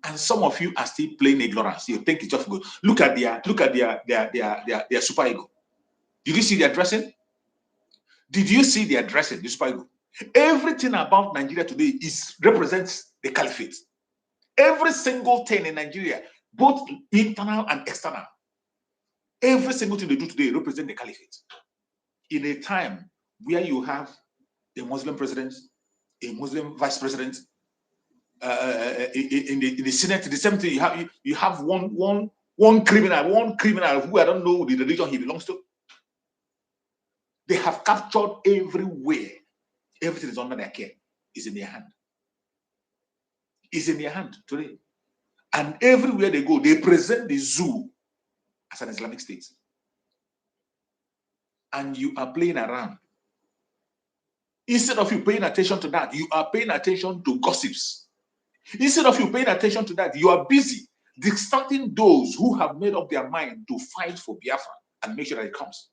And some of you are still playing ignorance. You think it's just good. Look at their super ego. Did you see their dressing? Did you see their dressing, the super ego? Everything about Nigeria today represents the caliphate. Every single thing in Nigeria, both internal and external, every single thing they do today represents the caliphate. In a time where you have a Muslim president, a Muslim vice president, in the Senate, the same thing. You have one criminal who I don't know the religion he belongs to. They have captured everywhere. Everything is under their care. It's in their hand. It's in their hand today. And everywhere they go, they present the zoo as an Islamic state. And you are playing around. Instead of you paying attention to that, you are paying attention to gossips. Instead of you paying attention to that, you are busy distracting those who have made up their mind to fight for Biafra and make sure that it comes.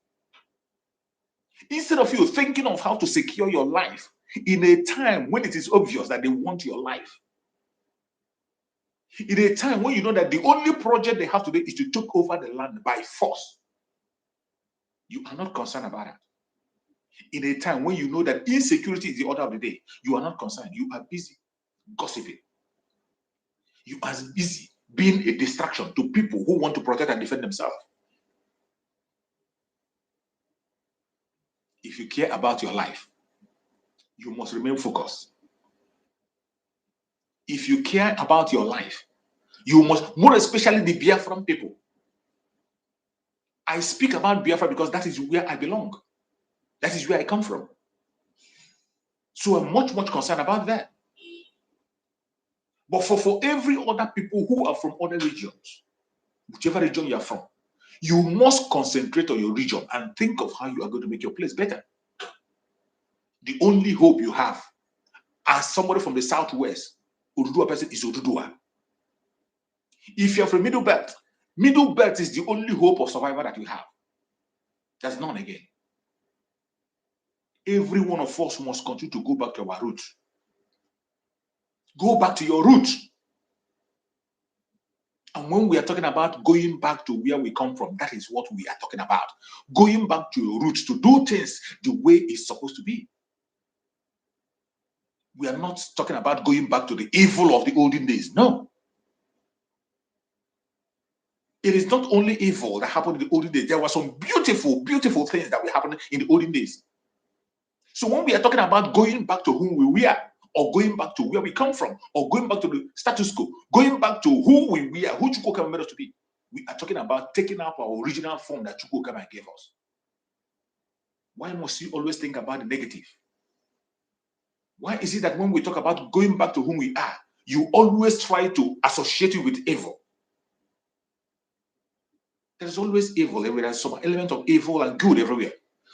Instead of you thinking of how to secure your life in a time when it is obvious that they want your life. In a time when you know that the only project they have today is to take over the land by force. You are not concerned about that. In a time when you know that insecurity is the order of the day, you are not concerned. You are busy gossiping. You are busy being a distraction to people who want to protect and defend themselves. If you care about your life, you must remain focused. If you care about your life, you must, more especially the Biafran people. I speak about Biafra because that is where I belong. That is where I come from. So I'm much concerned about that. But for every other people who are from other regions, whichever region you are from, you must concentrate on your region and think of how you are going to make your place better. The only hope you have as somebody from the southwest, Ududua person, is Ududua. If you're from Middle Belt is the only hope of survival that you have. There's none again. Every one of us must continue to go back to our roots. Go back to your roots. And when we are talking about going back to where we come from, that is what we are talking about. Going back to your roots to do things the way it's supposed to be. We are not talking about going back to the evil of the olden days. No. It is not only evil that happened in the olden days. There were some beautiful things that were happening in the olden days. So when we are talking about going back to whom we were, or going back to where we come from, or going back to the status quo, going back to who we were, who Chukwuka made us to be, we are talking about taking up our original form that Chukwuka gave us. Why must you always think about the negative? Why is it that when we talk about going back to whom we are, you always try to associate it with evil? There's always evil everywhere. There's some element of evil and good everywhere.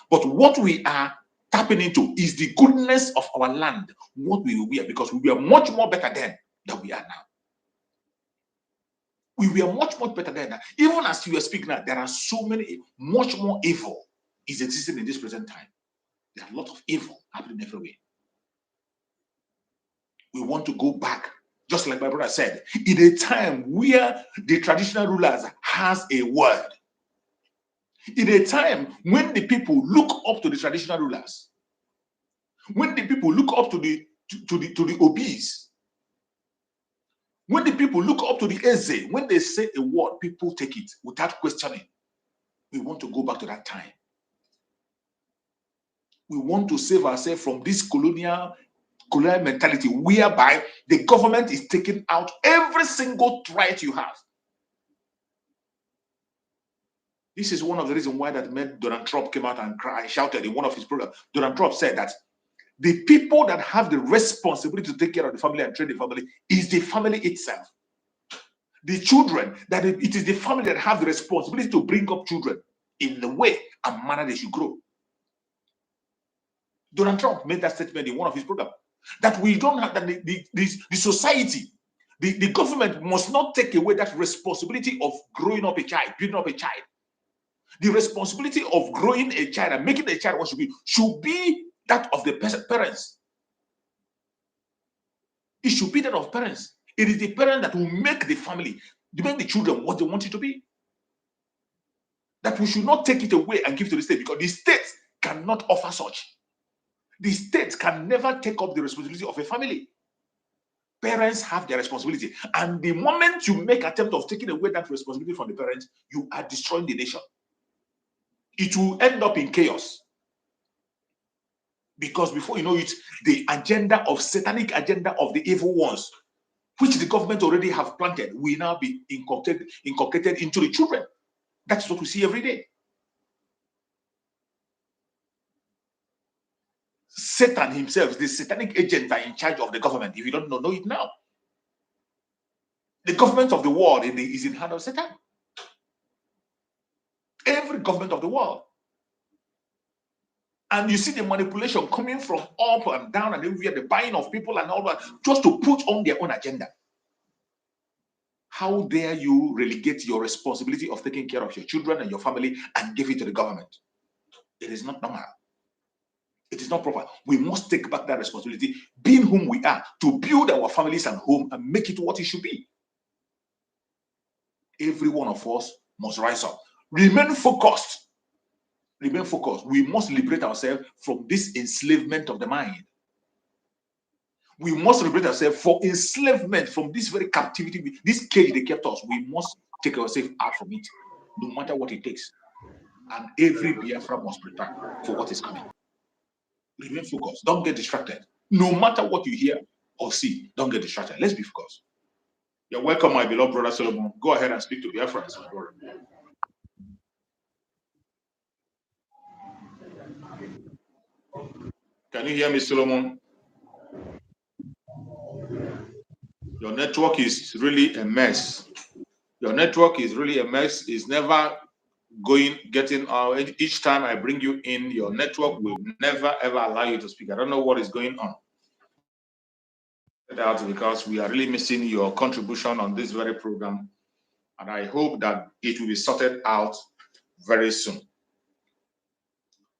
But what we are tapping into is the goodness of our land, what we were, because we were much more better then than we are now. We were much better then. Even as you are speaking now, there are so many, much more evil is existing in this present time. There are a lot of evil happening everywhere. We want to go back, just like my brother said, in a time where the traditional rulers has a word. In a time when the people look up to the traditional rulers, when the people look up to the obese, when the people look up to the Eze, when they say a word, people take it without questioning. We want to go back to that time. We want to save ourselves from this colonial mentality whereby the government is taking out every single right you have. This is one of the reasons why that made Donald Trump came out and shouted in one of his programs. Donald Trump said that the people that have the responsibility to take care of the family and train the family is the family itself. The children, that it is the family that have the responsibility to bring up children in the way and manner they should grow. Donald Trump made that statement in one of his programs. That we don't have, that the society, the government must not take away that responsibility of growing up a child, building up a child. The responsibility of growing a child and making a child what should be that of the parents. It should be that of parents. It is the parent that will make the family, make the children what they want it to be. That we should not take it away and give to the state, because the state cannot offer such. The state can never take up the responsibility of a family. Parents have their responsibility. And the moment you make attempt of taking away that responsibility from the parents, you are destroying the nation. It will end up in chaos. Because before you know it, the agenda of satanic agenda of the evil ones which the government already have planted, will now be inculcated into the children. That's what we see every day. Satan himself, the satanic agents are in charge of the government. If you don't know it now. The government of the world is in the hand of Satan. Every government of the world. And you see the manipulation coming from up and down and everywhere, the buying of people and all that, just to put on their own agenda. How dare you relegate your responsibility of taking care of your children and your family and give it to the government? It is not normal. It is not proper. We must take back that responsibility, being whom we are, to build our families and home and make it what it should be. Every one of us must rise up. Remain focused. Remain focused. We must liberate ourselves from this enslavement of the mind. We must liberate ourselves from enslavement, from this very captivity, this cage they kept us. We must take ourselves out from it, no matter what it takes. And every Biafra must prepare for what is coming. Remain focused. Don't get distracted. No matter what you hear or see, don't get distracted. Let's be focused. You're welcome, my beloved brother Solomon. Go ahead and speak to Biafrans, my brother. Can you hear me, Solomon? Your network is really a mess. Your network is really a mess. It's never getting out. Each time I bring you in, your network will never ever allow you to speak. I don't know what is going on. Out because we are really missing your contribution on this very program, and I hope that it will be sorted out very soon.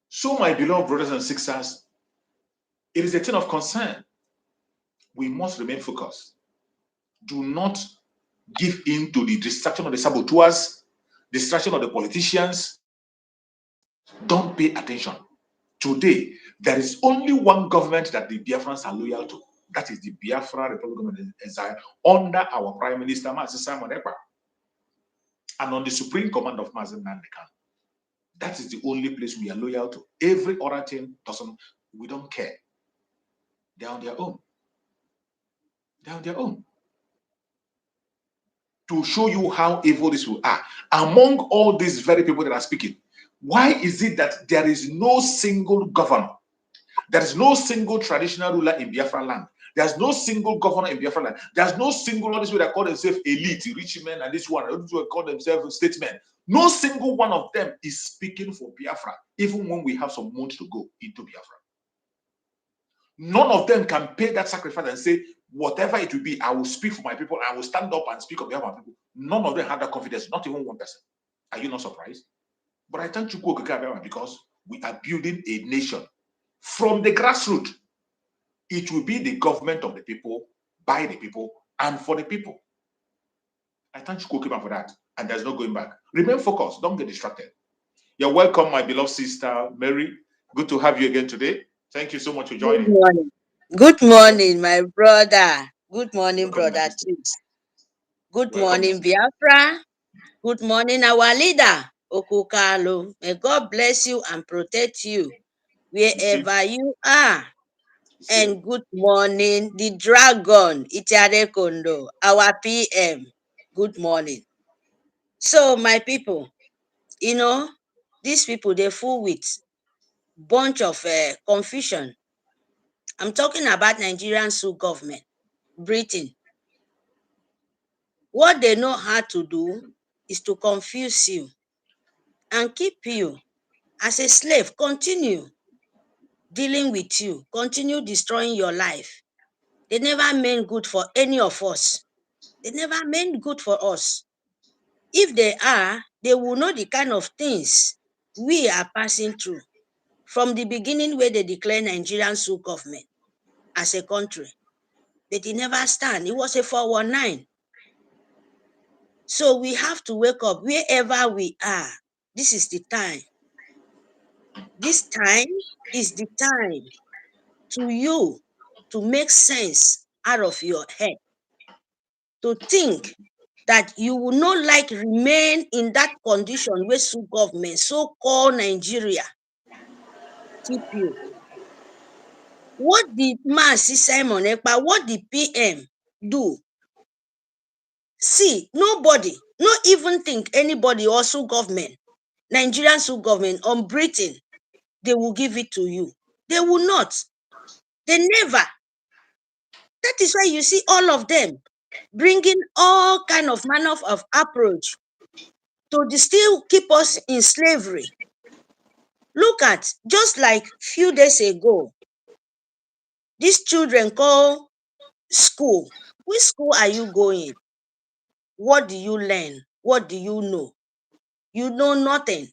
So, my beloved brothers and sisters, it is a thing of concern. We must remain focused. Do not give in to the distraction of the saboteurs, distraction of the politicians. Don't pay attention. Today, there is only one government that the Biafrans are loyal to. That is the Biafra Republic Government in Exile under our Prime Minister, Mazi Simon Ekpa, and on the supreme command of Mazi Nnamdi Kanu. That is the only place we are loyal to. Every other thing we don't care. They're on their own. They're on their own. To show you how evil this will are. Among all these very people that are speaking, why is it that there is no single governor? There is no single traditional ruler in Biafra land. There's no single governor in Biafra land. There's no single one that call themselves elite, rich men, and this one, those who call themselves statesmen. No single one of them is speaking for Biafra, even when we have some months to go into Biafra. None of them can pay that sacrifice and say, whatever it will be, I will speak for my people. I will stand up and speak on behalf of my people. None of them have that confidence, not even one person. Are you not surprised? But I thank you because we are building a nation from the grassroots. It will be the government of the people, by the people, and for the people. I thank you for that. And there's no going back. Remain focused. Don't get distracted. You're welcome, my beloved sister, Mary. Good to have you again today. Thank you so much for joining. Good morning. Good morning, my brother. Good morning, brother Chips. Good morning, Biafra. Good morning, our leader, Okukalu. May God bless you and protect you wherever you are. And good morning, the dragon, Itiare Kondo, our PM. Good morning. So, my people, these people, they're full with bunch of confusion. I'm talking about Nigerian Sioux government, Britain. What they know how to do is to confuse you and keep you as a slave, continue dealing with you, continue destroying your life. They never meant good for any of us. They never meant good for us. If they are, they will know the kind of things we are passing through from the beginning where they declare Nigerian Sioux government as a country. But it never stand. It was a 419. So we have to wake up wherever we are. This is the time. This time is the time to you to make sense out of your head, to think that you will not like remain in that condition where Sioux government, so-called Nigeria, keep you. What did Mazi Simon Ekpa, what did PM do See, nobody, not even think anybody or Sioux government, Nigerian Sioux government on Britain, they will give it to you. They will not. They never. That is why you see all of them bringing all kind of manner of approach to still keep us in slavery. Look at, just like few days ago, these children call school. Which school are you going? What do you learn? What do you know? You know nothing.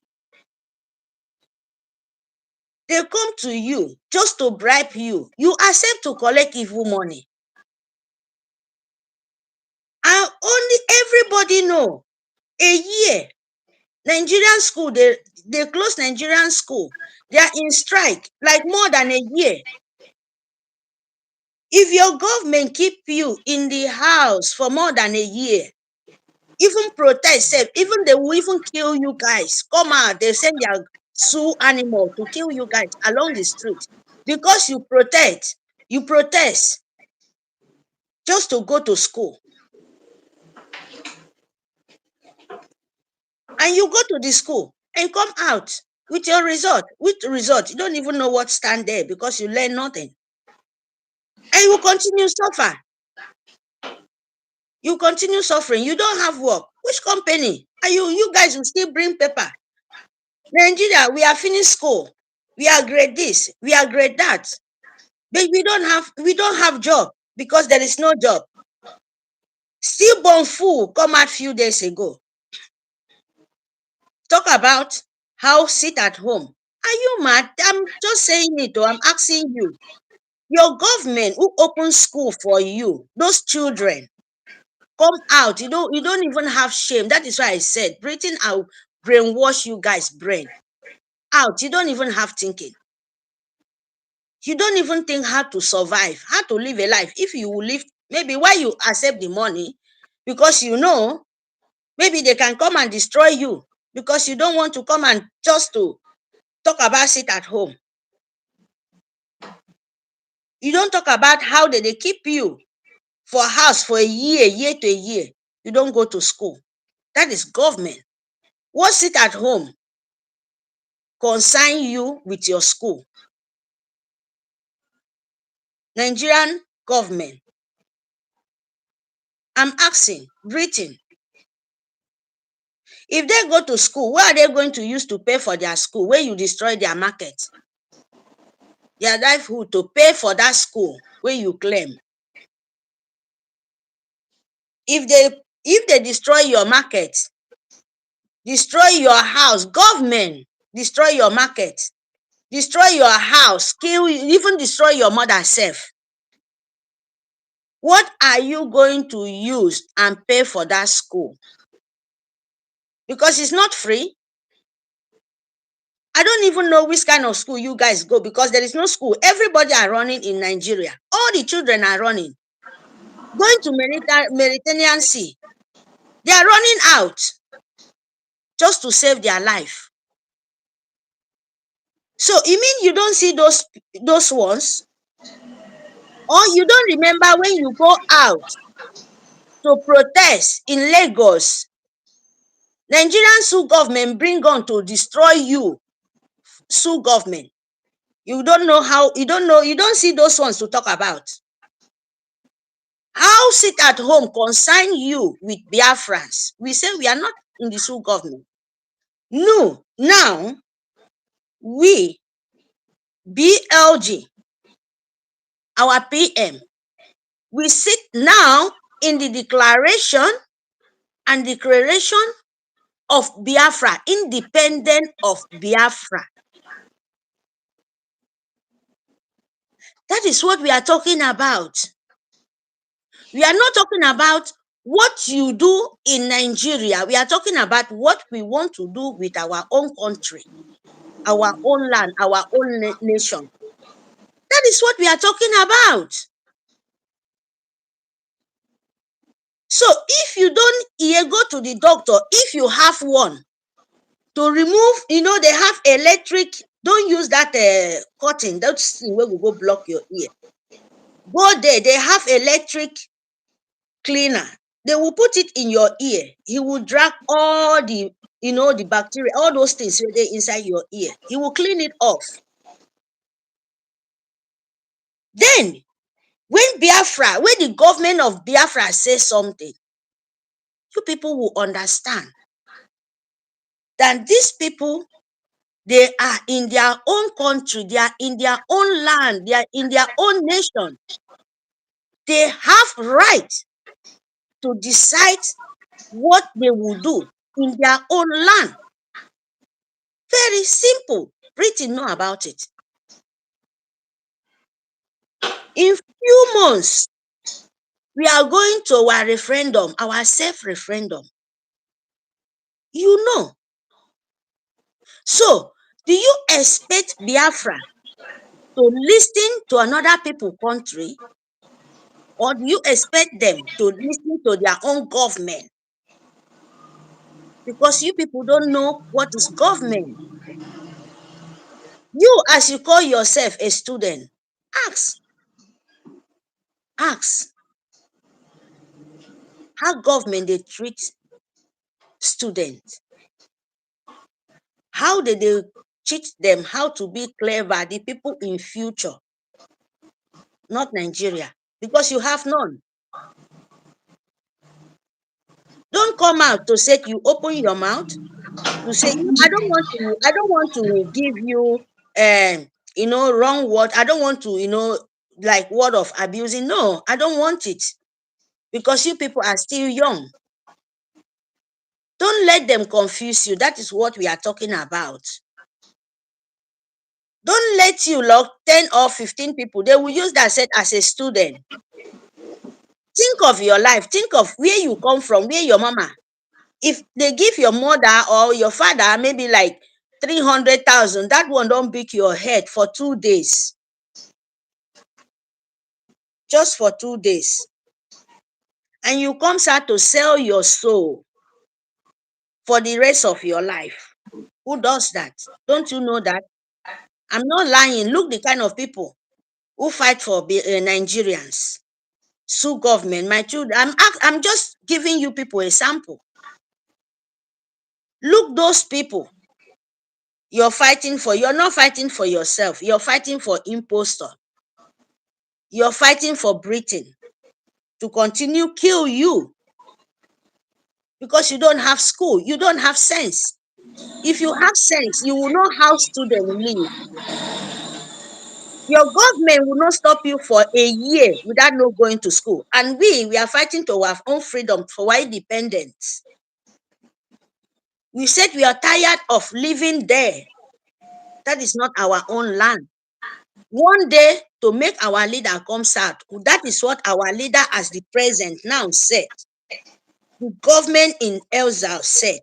They come to you just to bribe you. You accept to collect evil money. And only everybody know a year. Nigerian school, they close Nigerian school. They are in strike like more than a year. If your government keep you in the house for more than a year, even protest, even they will even kill you guys. Come out, they send their Sioux animal to kill you guys along the street because you protest just to go to school. And you go to the school and come out with your result. With result, you don't even know what stand there because you learn nothing. And you continue suffer. You continue suffering. You don't have work. Which company? And you guys will still bring paper. Nigeria, we are finished school. We are grade this. We are grade that. But we don't have job because there is no job. Stillborn fool come out few days ago. Talk about how sit at home. Are you mad? I'm just saying it, or I'm asking you. Your government who opened school for you, those children, come out. You don't even have shame. That is why I said, Britain, I'll brainwash you guys' brain. Out. You don't even have thinking. You don't even think how to survive, how to live a life. If you will live, maybe why you accept the money, because you know, maybe they can come and destroy you because you don't want to come and just to talk about sit at home. You don't talk about how they keep you for house for a year to a year. You don't go to school. That is government. What sit at home concern you with your school? Nigerian government. I'm asking, Britain. If they go to school, what are they going to use to pay for their school where you destroy their market? Their livelihood to pay for that school where you claim. If they destroy your market, destroy your house, government, destroy your market, destroy your house, kill, even destroy your mother self. What are you going to use and pay for that school? Because it's not free. I don't even know which kind of school you guys go because there is no school. Everybody are running in Nigeria. All the children are running. Going to Mediterranean Sea. They are running out just to save their life. So you mean you don't see those ones? Or you don't remember when you go out to protest in Lagos, Nigerian Sioux government bring on to destroy you, Sioux government. You don't know how, you don't see those ones to talk about. How sit at home concern you with Biafrans? We say we are not in the Sioux government. No, now we, BLG, our PM, we sit now in the declaration of Biafra, independent of Biafra. That is what we are talking about. We are not talking about what you do in Nigeria. We are talking about what we want to do with our own country, our own land, our own nation. That is what we are talking about. So if you don't go to the doctor, if you have one, to remove, they have electric, don't use that cotton, that thing where we go block your ear. Go there, they have electric cleaner. They will put it in your ear. He will drag all the, the bacteria, all those things right inside your ear. He will clean it off. Then, when the government of Biafra says something, you people will understand that these people, they are in their own country, they are in their own land, they are in their own nation. They have right to decide what they will do in their own land. Very simple. Britain know about it. In few months, we are going to our referendum, our self-referendum. You know. So, do you expect Biafra to listen to another people's country? Or do you expect them to listen to their own government? Because you people don't know what is government. You, as you call yourself a student, ask how government they treat students. How did they teach them how to be clever, the people in future, not Nigeria, because you have none. Don't come out to say, you open your mouth to say, I don't want to give you wrong word. I don't want to, like word of abusing. No, I don't want it. Because you people are still young. Don't let them confuse you. That is what we are talking about. Don't let you lock 10 or 15 people. They will use that set as a student. Think of your life. Think of where you come from, where your mama. If they give your mother or your father maybe like 300,000, that one don't beat your head for 2 days. Just for 2 days. And you come out to sell your soul for the rest of your life. Who does that? Don't you know that? I'm not lying. Look the kind of people who fight for Nigerians. Sue government. My children. I'm just giving you people a sample. Look those people you're fighting for. You're not fighting for yourself. You're fighting for impostor. You're fighting for Britain to continue kill you because you don't have school. You don't have sense. If you have sense, you will know how students live. Your government will not stop you for a year without not going to school. And we are fighting to our own freedom for our independence. We said we are tired of living there. That is not our own land. One day, to make our leader comes out, that is what our leader as the president now said. The government in exile said,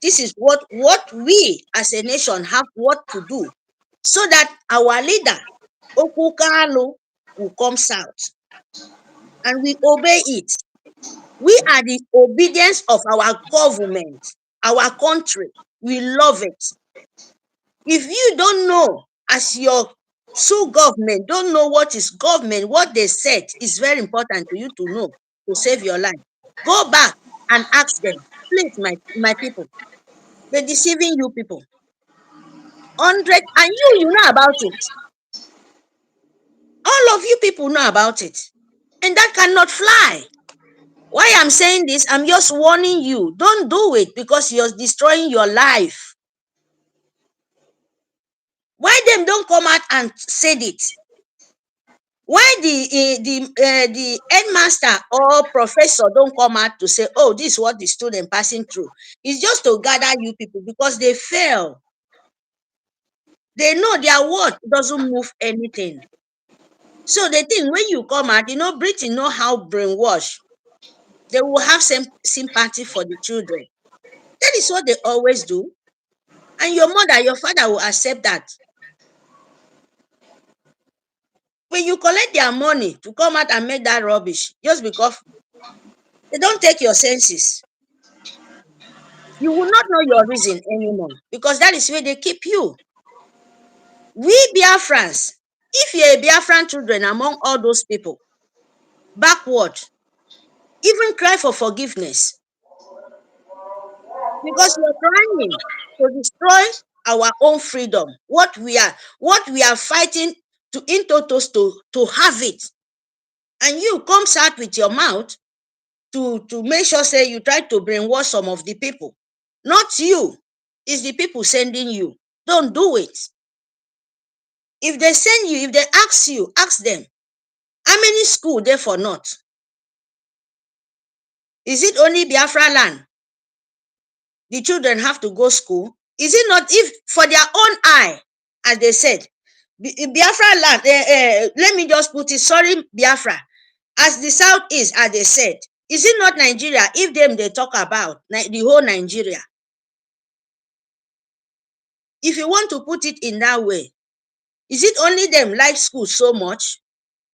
this is what we as a nation have what to do, so that our leader, Okukalu, will come out. And we obey it. We are the obedience of our government, our country. We love it. If you don't know, as your sole government, don't know what is government, what they said is very important to you to know to save your life. Go back and ask them, please, my people. They're deceiving you people. 100, and you know about it. All of you people know about it. And that cannot fly. Why I'm saying this, I'm just warning you. Don't do it because you're destroying your life. Why them don't come out and say it? Why the headmaster or professor don't come out to say, oh, this is what the student passing through? It's just to gather you people because they fail. They know their word doesn't move anything. So they think when you come out, Britain know how brainwash. They will have some sympathy for the children. That is what they always do. And your mother, your father will accept that. When you collect their money to come out and make that rubbish, just because they don't take your senses, you will not know your reason anymore, because that is where they keep you. We Biafrans, if you're a Biafran children among all those people, backward, Even cry for forgiveness. Because you're trying to destroy our own freedom. What we are fighting to in totos to have it. And you comes out with your mouth to make sure say you try to brainwash some of the people. Not you. It's the people sending you. Don't do it. If they send you, if they ask you, ask them. How many school there for not? Is it only Biafra land? The children have to go school? Is it not if for their own eye, as they said, Biafra land, let me just put it, sorry, Biafra, as the South is, as they said, is it not Nigeria if them they talk about the whole Nigeria? If you want to put it in that way, is it only them like school so much?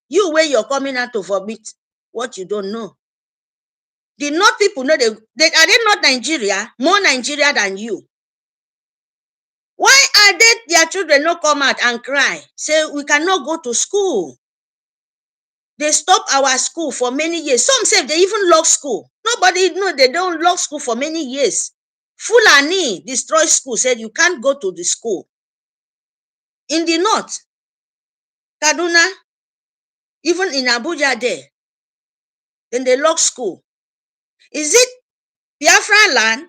You where you're coming out to vomit what you don't know. The North people know are they not Nigeria, more Nigeria than you? Why are they their children not come out and cry? Say we cannot go to school. They stop our school for many years. Some say they even lock school. Nobody know they don't lock school for many years. Fulani destroy school, said you can't go to the school. In the north, Kaduna, even in Abuja there, then they lock school. Is it Biafra land?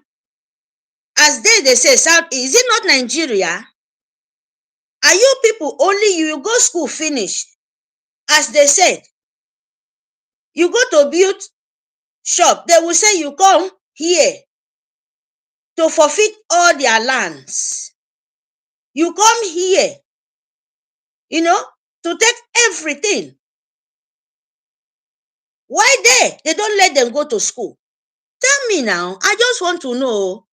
As they say, South, is it not Nigeria? Are you people only you go school finish? As they said, you go to build shop, they will say you come here to forfeit all their lands. You come here, to take everything. Why they don't let them go to school? Tell me now, I just want to know.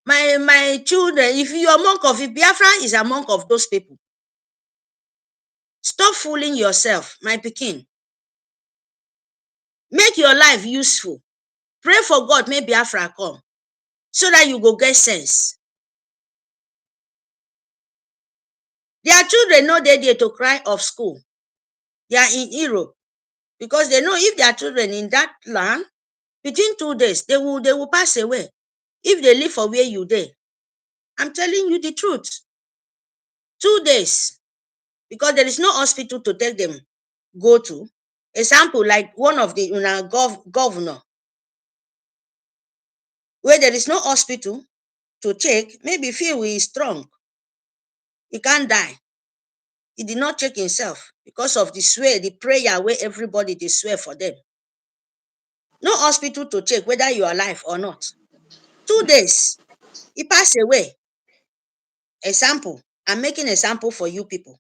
My children, if you're a monk of it, Biafra is a monk of those people. Stop fooling yourself, my pikin. Make your life useful. Pray for God, may Biafra come, so that you go get sense. Their children know they're there to cry of school. They are in Europe because they know if their children in that land, between 2 days, they will pass away. If they live for where you there. I'm telling you the truth. 2 days. Because there is no hospital to take them go to. Example, like one of the governor, where there is no hospital to check, maybe feel he is strong. He can't die. He did not check himself because of the swear, the prayer where everybody they swear for them. No hospital to check whether you are alive or not. 2 days. He passed away. Example. I'm making a sample for you people.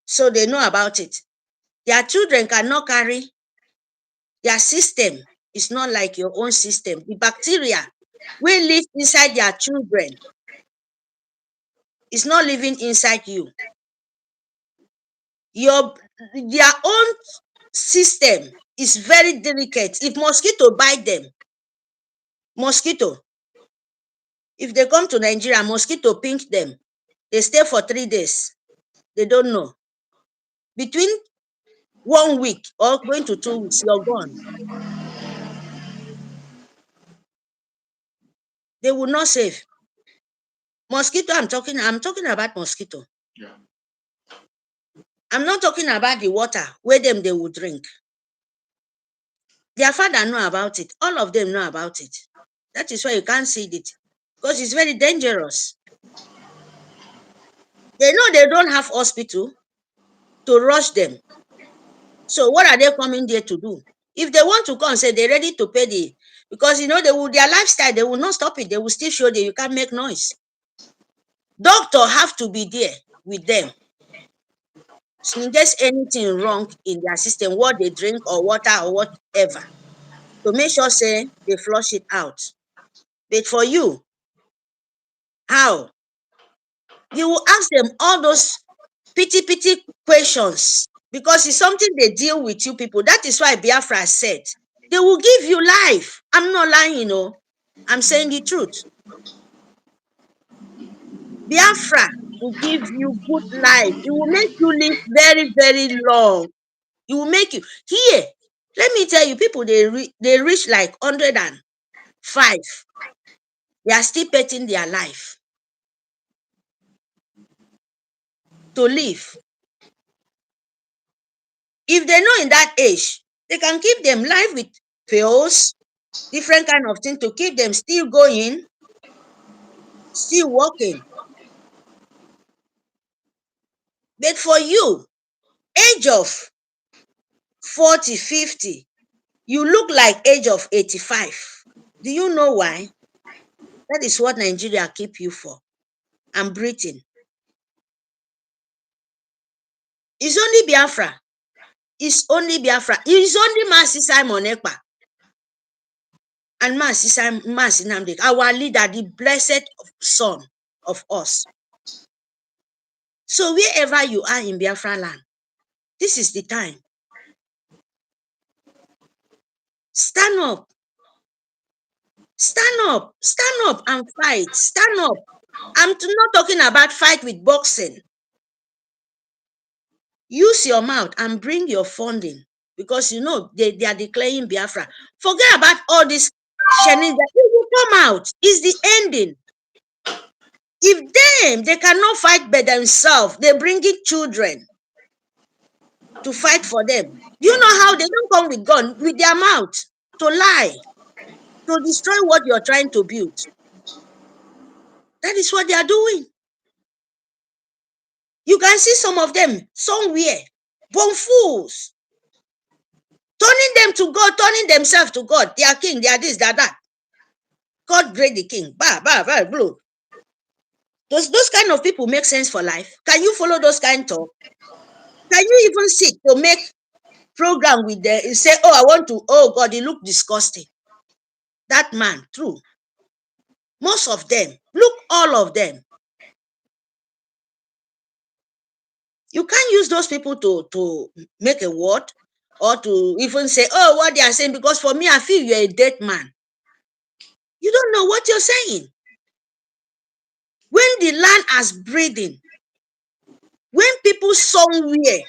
So they know about it. Their children cannot carry. Their system is not like your own system. The bacteria will live inside their children. It's not living inside you. Their own system is very delicate. If mosquito bite them, if they come to Nigeria, mosquito pinch them, they stay for 3 days. They don't know. Between 1 week or going to 2 weeks, you're gone. They will not save. Mosquito, I'm talking about mosquito. Yeah. I'm not talking about the water where they will drink. Their father know about it. All of them know about it. That is why you can't see it. Because it's very dangerous. They know they don't have hospital to rush them. So what are they coming there to do? If they want to come, say they're ready to pay because their lifestyle, they will not stop it. They will still show that you can't make noise. Doctor have to be there with them. So in case anything wrong in their system, what they drink or water or whatever, to make sure say they flush it out. But for you, how? You will ask them all those pity questions because it's something they deal with you people. That is why Biafra said they will give you life. I'm not lying, I'm saying the truth. Biafra will give you good life. It will make you live very, very long. It will make you here. Let me tell you, people they reach like 105. They are still betting their life to live. If they know in that age, they can keep them live with pills, different kind of thing to keep them still going, still working. But for you, age of 40, 50, you look like age of 85. Do you know why? That is what Nigeria keep you for. And Britain. It's only Biafra. It's only Biafra. It's only Mazi Simon Ekpa and Mazi Nnamdi, our leader, the blessed son of us. So wherever you are in Biafra land, this is the time. Stand up. Stand up. Stand up and fight. Stand up. I'm not talking about fight with boxing. Use your mouth and bring your funding, because you know they are declaring Biafra. Forget about all this shenanigans. It will come out. It's the ending. If they cannot fight by themselves, they bring in children to fight for them. Do you know how they don't come with gun, with their mouth, to lie, to destroy what you're trying to build? That is what they are doing. You can see some of them somewhere, born fools, turning them to God, turning themselves to God. They are king, they are this, they are that. God great the king. Blue. Those kind of people make sense for life. Can you follow those kind of talk? Can you even sit to make program with them and say, oh, I want to, oh God, he look disgusting. That man, true. Most of them, look, all of them. You can't use those people to make a word or to even say, oh, what they are saying, because for me, I feel you're a dead man. You don't know what you're saying. When the land has breathing, when people somewhere,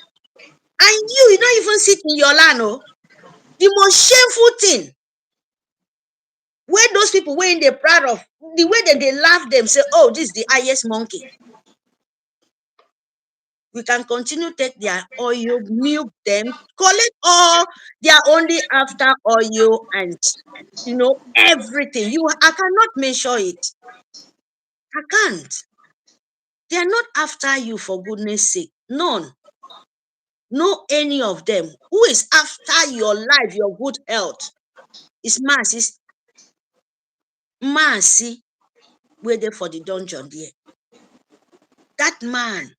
and you don't even sit in your land, oh, the most shameful thing, when those people were in the proud of, the way that they laugh them, say, oh, this is the highest monkey. We can continue to take their oil, milk them, collect all, they are only after oil and, you know, everything. I cannot measure it. I can't. They are not after you, for goodness sake. None. No, any of them. Who is after your life, your good health? It's Mercy, waiting for the dungeon there. That man,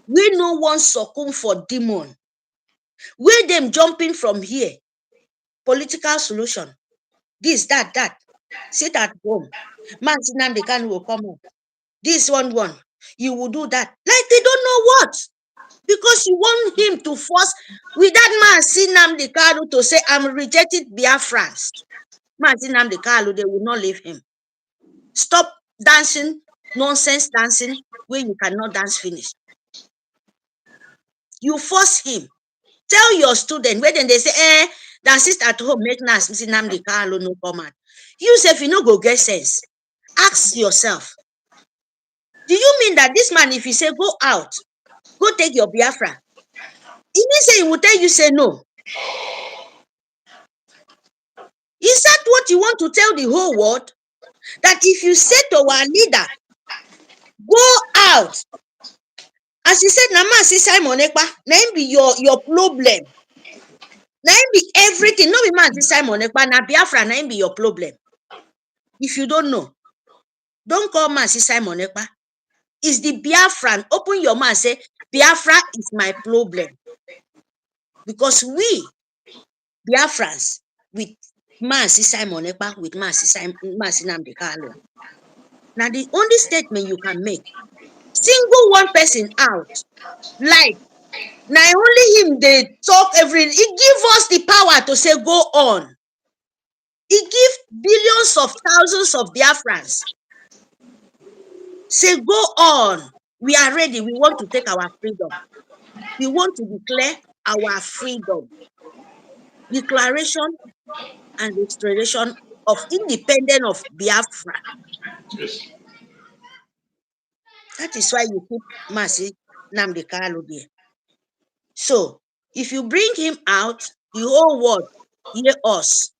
we no one succumb for demon. Where them jumping from here? Political solution. This, that. Sit at home. Man, Nnamdi Kanu will come up. This one. You will do that. Like they don't know what. Because you want him to force, with that man, Nnamdi Kanu, to say, I'm rejecting Biafrans. Man, Nnamdi Kanu, they will not leave him. Stop dancing, nonsense dancing, where you cannot dance finish. You force him. Tell your student, when they say, dance it at home, make nas, Nnamdi Kanu no come out. You say, if you no go get sense, ask yourself, do you mean that this man, if he say, go out, go take your Biafra, he didn't say he will tell you, say no? Is that what you want to tell the whole world? That if you say to our leader, go out, as he said, Namasi Simon Ekpa, na him be your problem. Na him be everything. No be man Simon Ekpa, na Biafra, na him be your problem. If you don't know, don't call Masi Simon Ekpa. It's the Biafran. Open your mouth, say, Biafra is my problem. Because we, Biafrans, with Masi Simon Ekpa, with Masi Nnamdi Kanu. Now the only statement you can make, single one person out, like, now only him they talk every, he give us the power to say go on. He give billions of thousands of Biafrans. Say go on. We are ready. We want to take our freedom. We want to declare our freedom. declaration and restoration of independence of Biafra. Yes. That is why you keep Mazi Nnamdi Kanu there. So, if you bring him out, the whole world hear us.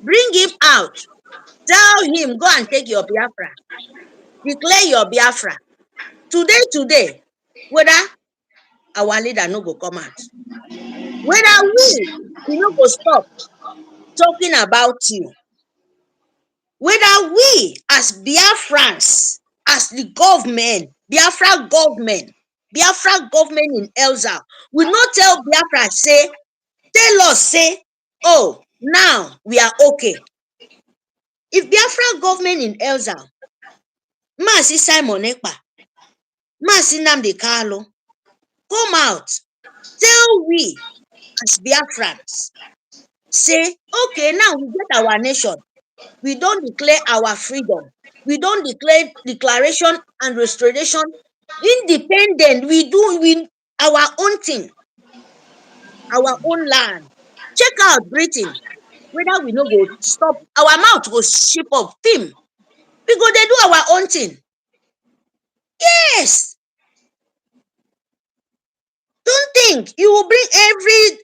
Bring him out. Tell him, go and take your Biafra. Declare your Biafra. Today, whether our leader no go come out, whether we no go stop talking about you, whether we as Biafrans, as the government, Biafra government in Elza, will not tell Biafra, tell us, oh, now we are okay. If Biafra government in Elza, Mazi Simon Ekpa, Mazi Nnamdi Kanu, come out, tell we as Biafrans, okay, now we get our nation. We don't declare our freedom. We don't declare declaration and restoration independent. We do our own thing, our own land. Check out Britain. Whether we no go stop, our mouth go ship of film. We go they do our own thing. Yes. Don't think you will bring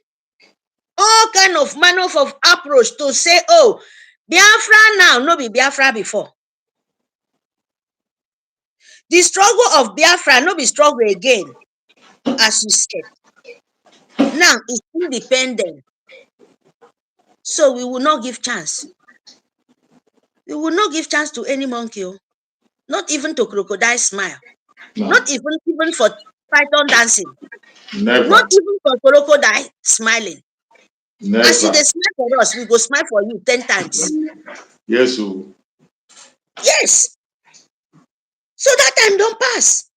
all kind of manner of approach to say, oh, Biafra now, no be Biafra before. The struggle of Biafra no be struggle again, as you said. Now it's independent. So we will not give chance. We will not give chance to any monkey, not even to crocodile smile, No. not even for python dancing, Never. not even for crocodile smiling. Never. As you dey smile for us, we go smile for you 10 times. Yes, oh. Yes. So that time don't pass.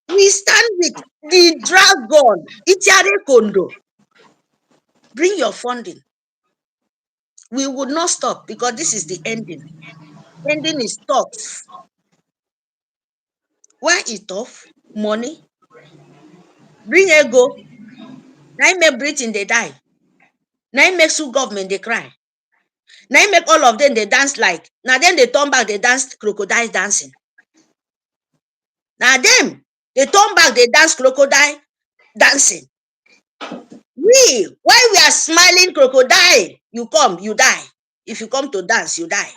We stand with the dragon, Itiare Kondo. Bring your funding. We would not stop because this is the ending. Ending is tough. Why is tough? Money. Bring ego. Now make Britain they die. Now make Sioux government they cry. Now make all of them they dance like. Now then they turn back they dance crocodile dancing. Now them they turn back they dance crocodile dancing. Why we are smiling crocodile? You come, you die. If you come to dance, you die.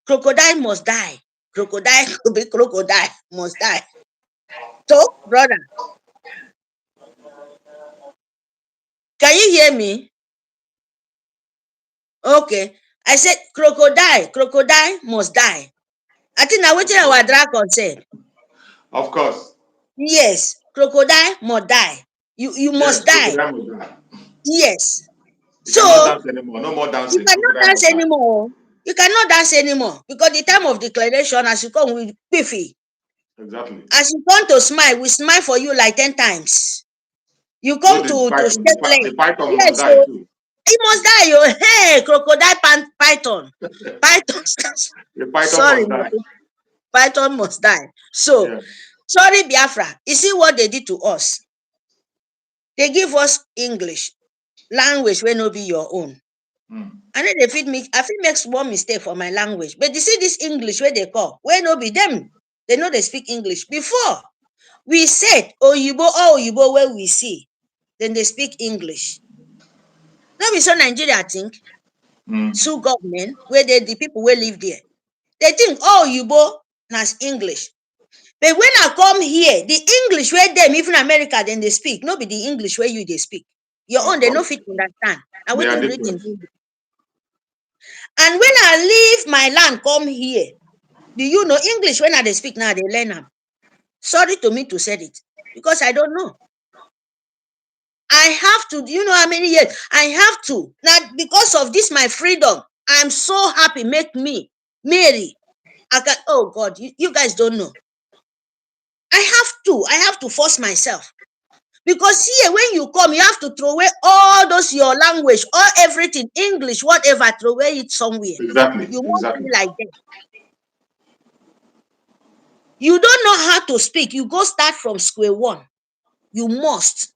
Crocodile must die. Crocodile could be crocodile must die. So, brother, can you hear me? Okay. I said crocodile must die. I think now what our dragon said. Of course. Yes, crocodile must die. You must die. Must die. Yes. You cannot dance anymore. No more dancing. You cannot dance anymore. You cannot dance anymore because the time of declaration, as you come with piffy. Exactly. As you come to smile, we smile for you like 10 times. You come to step lane. The python yes, must die too. He must die. Oh, hey, crocodile python. Python. The python Sorry, must die. Python must die. So, yeah. Sorry, Biafra. You see what they did to us? They give us English language when no be your own. And then they feed me. I feel make small mistake for my language. But you see this English where they call, when no be them, they know they speak English. Before we said Oyibo where we see, then they speak English. Now we saw Nigeria think, Sioux government, where the people will live there. They think Oyibo has English. But when I come here, the English where them, even America, then they speak. No be the English where you they speak. Your own, they no fit understand. And we can read in English. And when I leave my land, come here, do you know English when they speak now, they learn them. Sorry to me to say it, because I don't know. I have to, you know how many years? I have to. Now, because of this, my freedom, I'm so happy, make me, Mary. I can, oh God, you guys don't know. I have to force myself. Because here, when you come, you have to throw away all those, your language, or everything, English, whatever, throw away it somewhere. Exactly. You won't be like that. You don't know how to speak. You go start from square one. You must.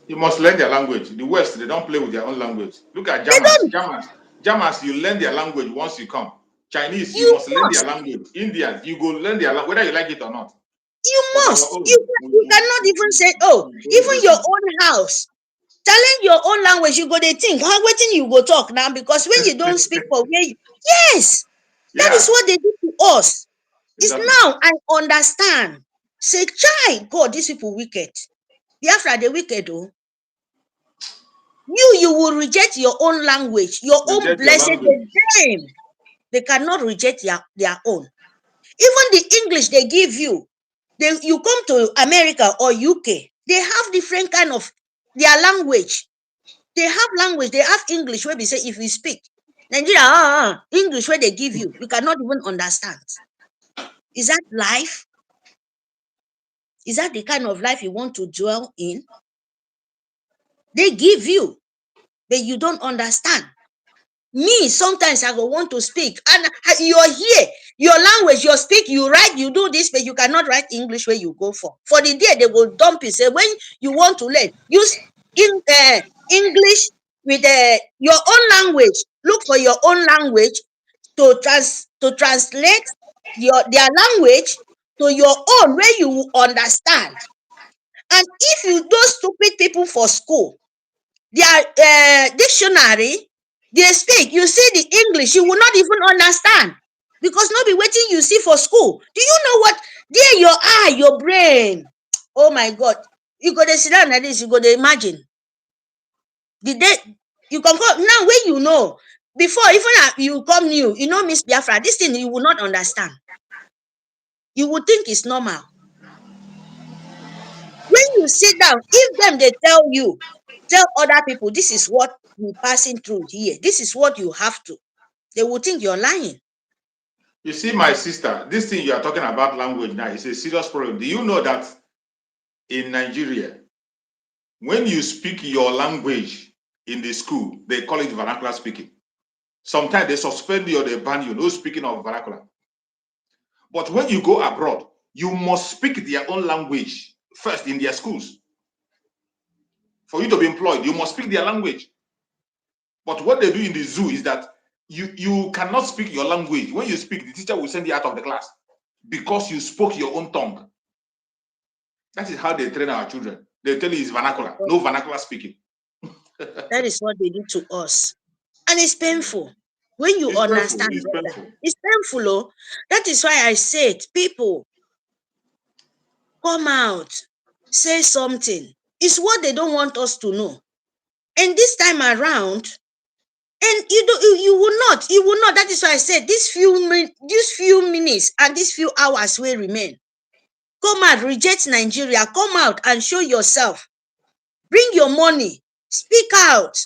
You must learn their language. The West, they don't play with their own language. Look at They Germans. don't. Germans, you learn their language once you come. Chinese, you You must learn their must. language. Indians, you go learn their language, whether you like it or not. You But our must. own, You cannot even say, oh, even your own house. Challenge your own language. You go they think, how waiting you go talk now? Because when you don't speak for where you, yes, that is yeah, what they do to us. It's exactly. now I understand. Say, child, God, these people wicked. Biafra, they wicked, oh. You will reject your own language, your own Reject your blessed language. name. They cannot reject their own. Even the English they give you, you come to America or UK, they have different kind of their language. They have language, they have English where we say if we speak. Nigeria, English where they give you cannot even understand. Is that life? Is that the kind of life you want to dwell in? They give you, but you don't understand. Me, sometimes I go want to speak, and you're here, your language, you speak, you write, you do this, but you cannot write English where you go for. For the day they will dump you. Say when you want to learn, use English with your own language. Look for your own language to translate their language to your own where you will understand. And if you those stupid people for school, their dictionary, they speak, you see the English, you will not even understand because not be waiting you see for school. Do you know what? There your eye, your brain. Oh my God. You go to sit down like this, you go to imagine. The day you can go now when you know, before even you come new, you know Miss Biafra, this thing you will not understand. You would think it's normal. When you sit down, if them they tell other people, this is what you're passing through here. This is what you have to. They will think you're lying. You see, my sister, this thing you are talking about language now is a serious problem. Do you know that in Nigeria, when you speak your language in the school, they call it vernacular speaking. Sometimes they suspend you or they ban you, no speaking of vernacular. But when you go abroad, you must speak their own language first in their schools. For you to be employed, you must speak their language. But what they do in the zoo is that you cannot speak your language. When you speak, the teacher will send you out of the class because you spoke your own tongue. That is how they train our children. They tell you it's vernacular, no vernacular speaking. That is what they do to us. And it's painful. When you understand, It's painful. It's painful. Oh. That is why I said, people, come out, say something. It's what they don't want us to know. And this time around, and you will not. That is why I said these few minutes and these few hours will remain. Come out, reject Nigeria. Come out and show yourself. Bring your money. Speak out.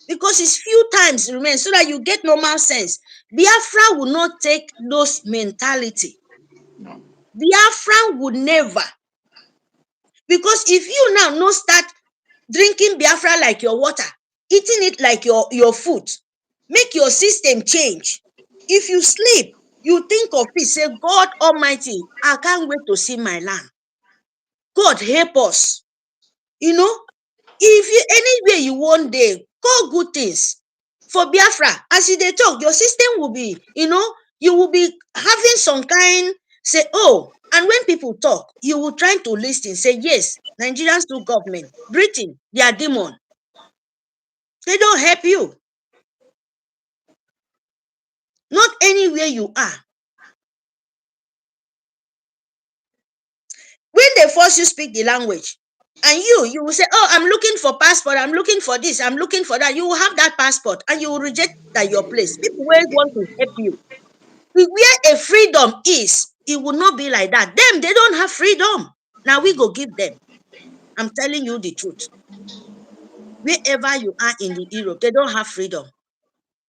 Because it's few times remain so that you get normal sense. Biafra will not take those mentality. No. Biafra would never. Because if you now no start drinking Biafra like your water, eating it like your food, make your system change. If you sleep, you think of it, say, God Almighty, I can't wait to see my land. God help us. You know, if you anywhere you want there, call good things. For Biafra, as you they talk, your system will be, you will be having some kind, say, oh, and when people talk, you will try to listen, say, yes, Nigerians do government, Britain, they are demon. They don't help you. Not anywhere you are. When they force you speak the language, and you will say, oh, I'm looking for passport, I'm looking for this, I'm looking for that. You will have that passport and you will reject that your place. People will want to help you. Where a freedom is, it will not be like that. Them, they don't have freedom. Now we go give them. I'm telling you the truth. Wherever you are in the Europe, they don't have freedom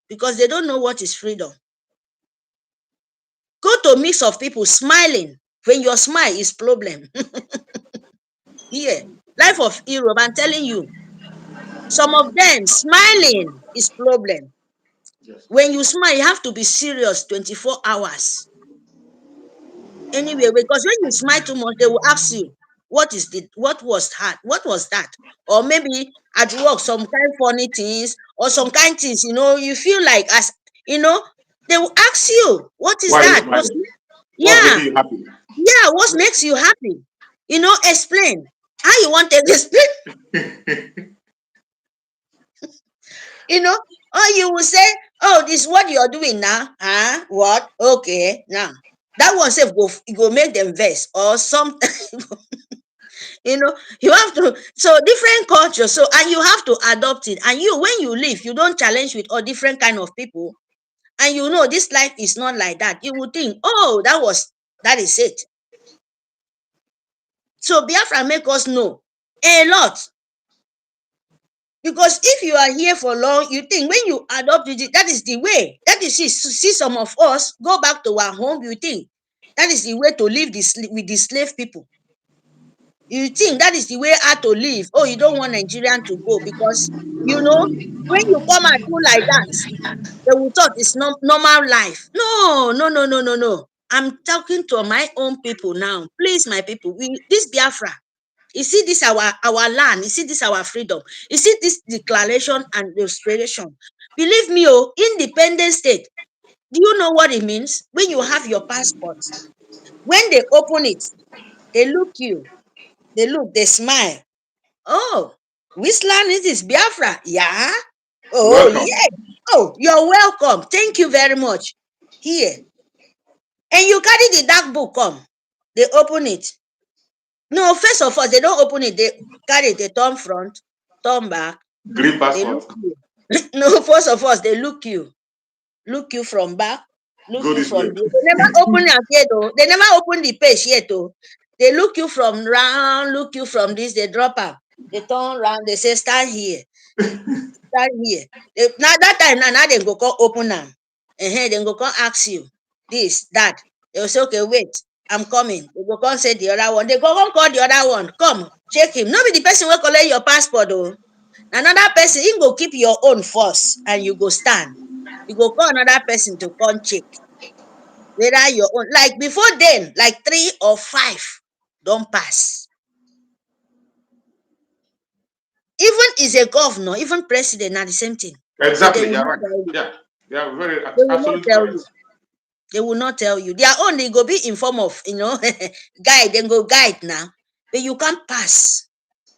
because they don't know what is freedom. Go to a mix of people smiling. When your smile is problem. Here, life of Europe, I'm telling you, some of them smiling is problem. Yes. When you smile, you have to be serious 24 hours. Anyway, because when you smile too much, they will ask you, what was that? Or maybe at work, some kind funny things or some kind things, you feel like, as they will ask you, what is Why are you that? smiling? What's Yeah, making you happy? yeah, what makes you happy? Explain. How you want to explain? Or you will say, oh, this is what you're doing now. Huh? What? Okay, now. That one say go make them vex or something. You have to, so different culture, so, and you have to adopt it. And when you live, you don't challenge with all different kind of people. And this life is not like that. You would think, oh, that is it. So Biafra make us know a lot. Because if you are here for long, you think when you adopt it, that is the way. That is it. See some of us go back to our home, you think that is the way to live with the slave people. You think that is the way how to live. Oh, you don't want Nigerian to go because, when you come and do like that, they will thought it's normal life. No, no, no, no, no, no. I'm talking to my own people now. Please, my people, this Biafra, you see this our land, you see this our freedom, you see this declaration and illustration. Believe me, independent state. Do you know what it means? When you have your passport, when they open it, they look you, they smile. Oh, which land is this? Biafra? Yeah. Oh, Welcome. yeah. Oh, you're welcome. Thank you very much. Here. And you carry the dark book, come. They open it. No, first of all, they don't open it. They carry it, they turn front, turn back. Green They look passport. you. No, first of all, they look you from back, look Go you this way. from there. They never open it yet, though. They never open the page yet, though. They look you from round, look you from this, they drop up. They turn round, they say, stand here. Stand here. Now that time, now they go come open them. They go come ask you this, that. They will say, okay, wait, I'm coming. They go come say the other one. They go come call the other one. Come, check him. No be the person will collect your passport, though. Another person, he go keep your own first, and you go stand. You go call another person to come check whether your own. Like before then, like 3 or 5 don't pass. Even is a governor, even president, not the same thing. But they Exactly. will You're not right. tell you. Yeah. They are very They will not absolutely tell correct. you. They will not tell you. Their own, they go be in form of, guide. Then go guide now. But you can't pass.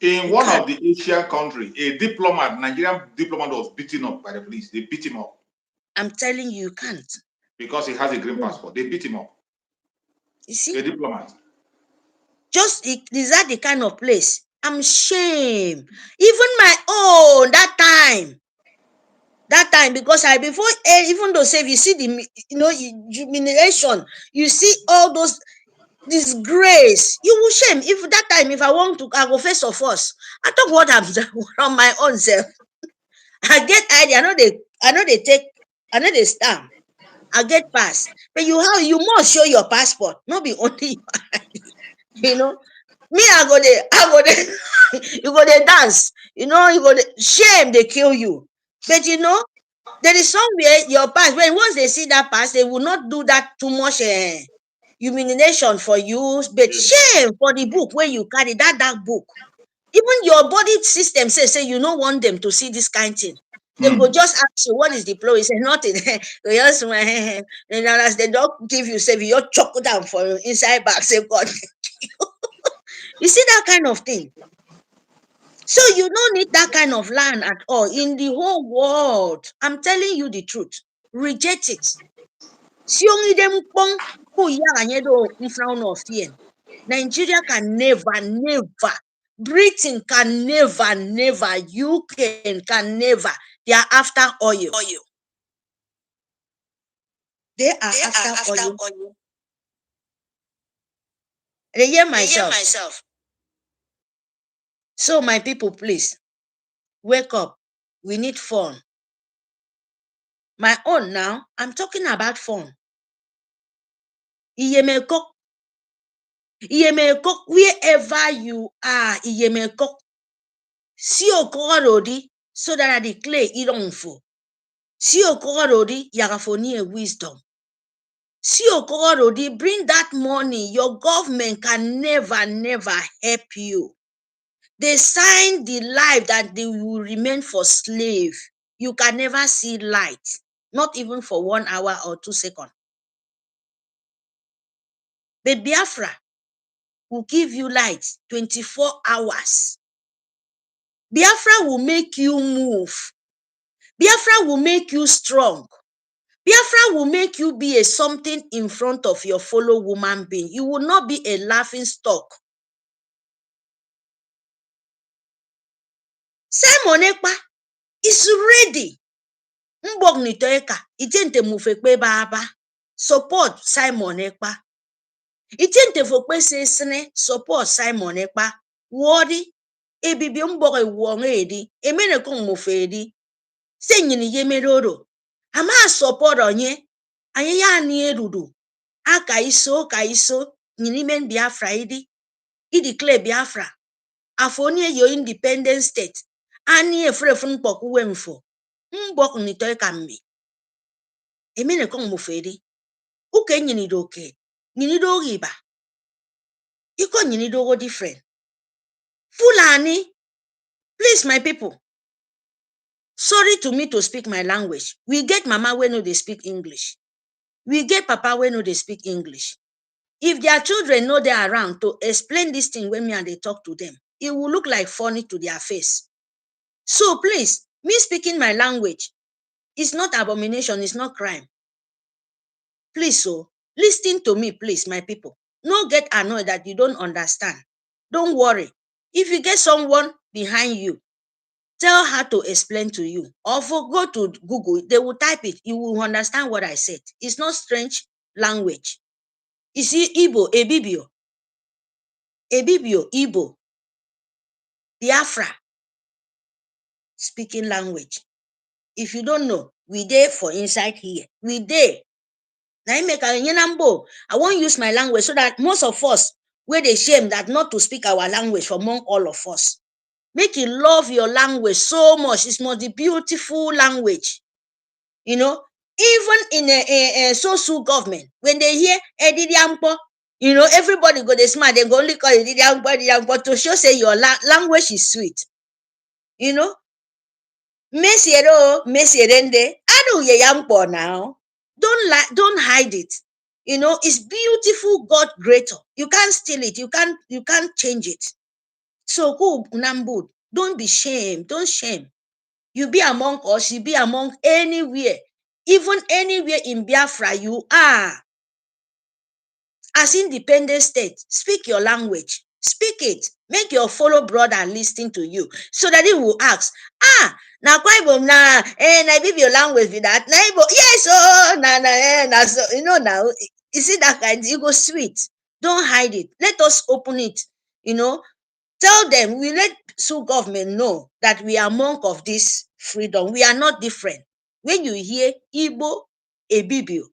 In You one can't. of the Asian countries, a diplomat, Nigerian diplomat, was beaten up by the police. They beat him up I'm telling you, you can't. because he has a green Yeah. passport. They beat him up. You A see? diplomat. Is that the kind of place? I'm ashamed. Even my own that time, because I before, even though say, you see the humiliation, you see all those disgrace, you will shame. If that time, if I want to, I go face of us. I talk what I'm on my own self. I get idea. I know they stamp. I get pass. But you must show your passport. Not be only you know. Me, I go there, you go there dance. You go there, shame they kill you. But there is somewhere your pass. When once they see that pass, they will not do that too much humiliation for you. But shame for the book where you carry that book. Even your body system say you don't want them to see this kind of thing. They go just ask you, what is the flow? You say nothing. They just and as they don't give you, say you choke down for inside back. Say God. You see that kind of thing. So you don't need that kind of land at all in the whole world. I'm telling you the truth. Reject it. Si only them in front of fear. Nigeria can never. Britain can never. UK can never. They are after oil. They are after oil. They hear myself. So my people, please wake up. We need fun. My own now, I'm talking about fun. Iyemeko, wherever you are, Iyemeko. Si okorodi, so that the clay ironfo. Si okorodi, yarafoni a wisdom. See Okoro, they bring that money. Your government can never help you. They sign the life that they will remain for slave. You can never see light, not even for 1 hour or 2 seconds. But Biafra will give you light 24 hours. Biafra will make you move. Biafra will make you strong. Biafra will make you be a something in front of your fellow woman being. You will not be a laughing stock. Simon Ekpa is ready. Mbognitoeka, itente mufekpe baba. Support Simon Ekpa. Itente fokpe sesne, support Simon Ekpa. Wodi, ebibi mbore wonge edi, emene kong mufedi. Senyini yemeroro. Ama support onye, anye ya ni erudu. Aka iso, nyini men Biafra idi. I declare Biafra. Afonye yo independent state. Ani efrefun poku wemfo. Mbok nitoeka mmi. Emene kong mufedi. Uke nyini doke. Nyini do riba. Iko nyini do go different. Fulani. Please, my people. Sorry to me to speak my language. We get mama when no they speak English. We get papa when no they speak English. If their children know they're around to explain this thing when me and they talk to them, it will look like funny to their face. So please, me speaking my language is not abomination, it's not crime. Please, so listen to me, please, my people. No get annoyed that you don't understand. Don't worry. If you get someone behind you, tell her to explain to you. Or go to Google, they will type it. You will understand what I said. It's not strange language. You see, Igbo, Ebibio, Igbo, Biafra, speaking language. If you don't know, we there for inside here. We there. Now I make I won't use my language so that most of us where they shame that not to speak our language among all of us. Make you love your language so much. It's not the beautiful language. You know, even in a social government, when they hear Edidiampo, you know, everybody go they smile, they go only call Edidiampo to show say your language is sweet. You know, Mesiero, Mesierende, Adu Yampo now. Don't hide it. You know, it's beautiful, God greater. You can't steal it, you can't change it. So go Nambud, don't be shamed, don't shame. You be among us, you be among anywhere. Even anywhere in Biafra you are. As independent state, speak your language. Speak it. Make your fellow brother listen to you. So that he will ask, now Bible na give your language with that. Yes, so you know now. You see that kind, you go sweet. Don't hide it. Let us open it. You know, tell them, we let Sioux government know that we are monk of this freedom. We are not different. When you hear Igbo, Ebibio,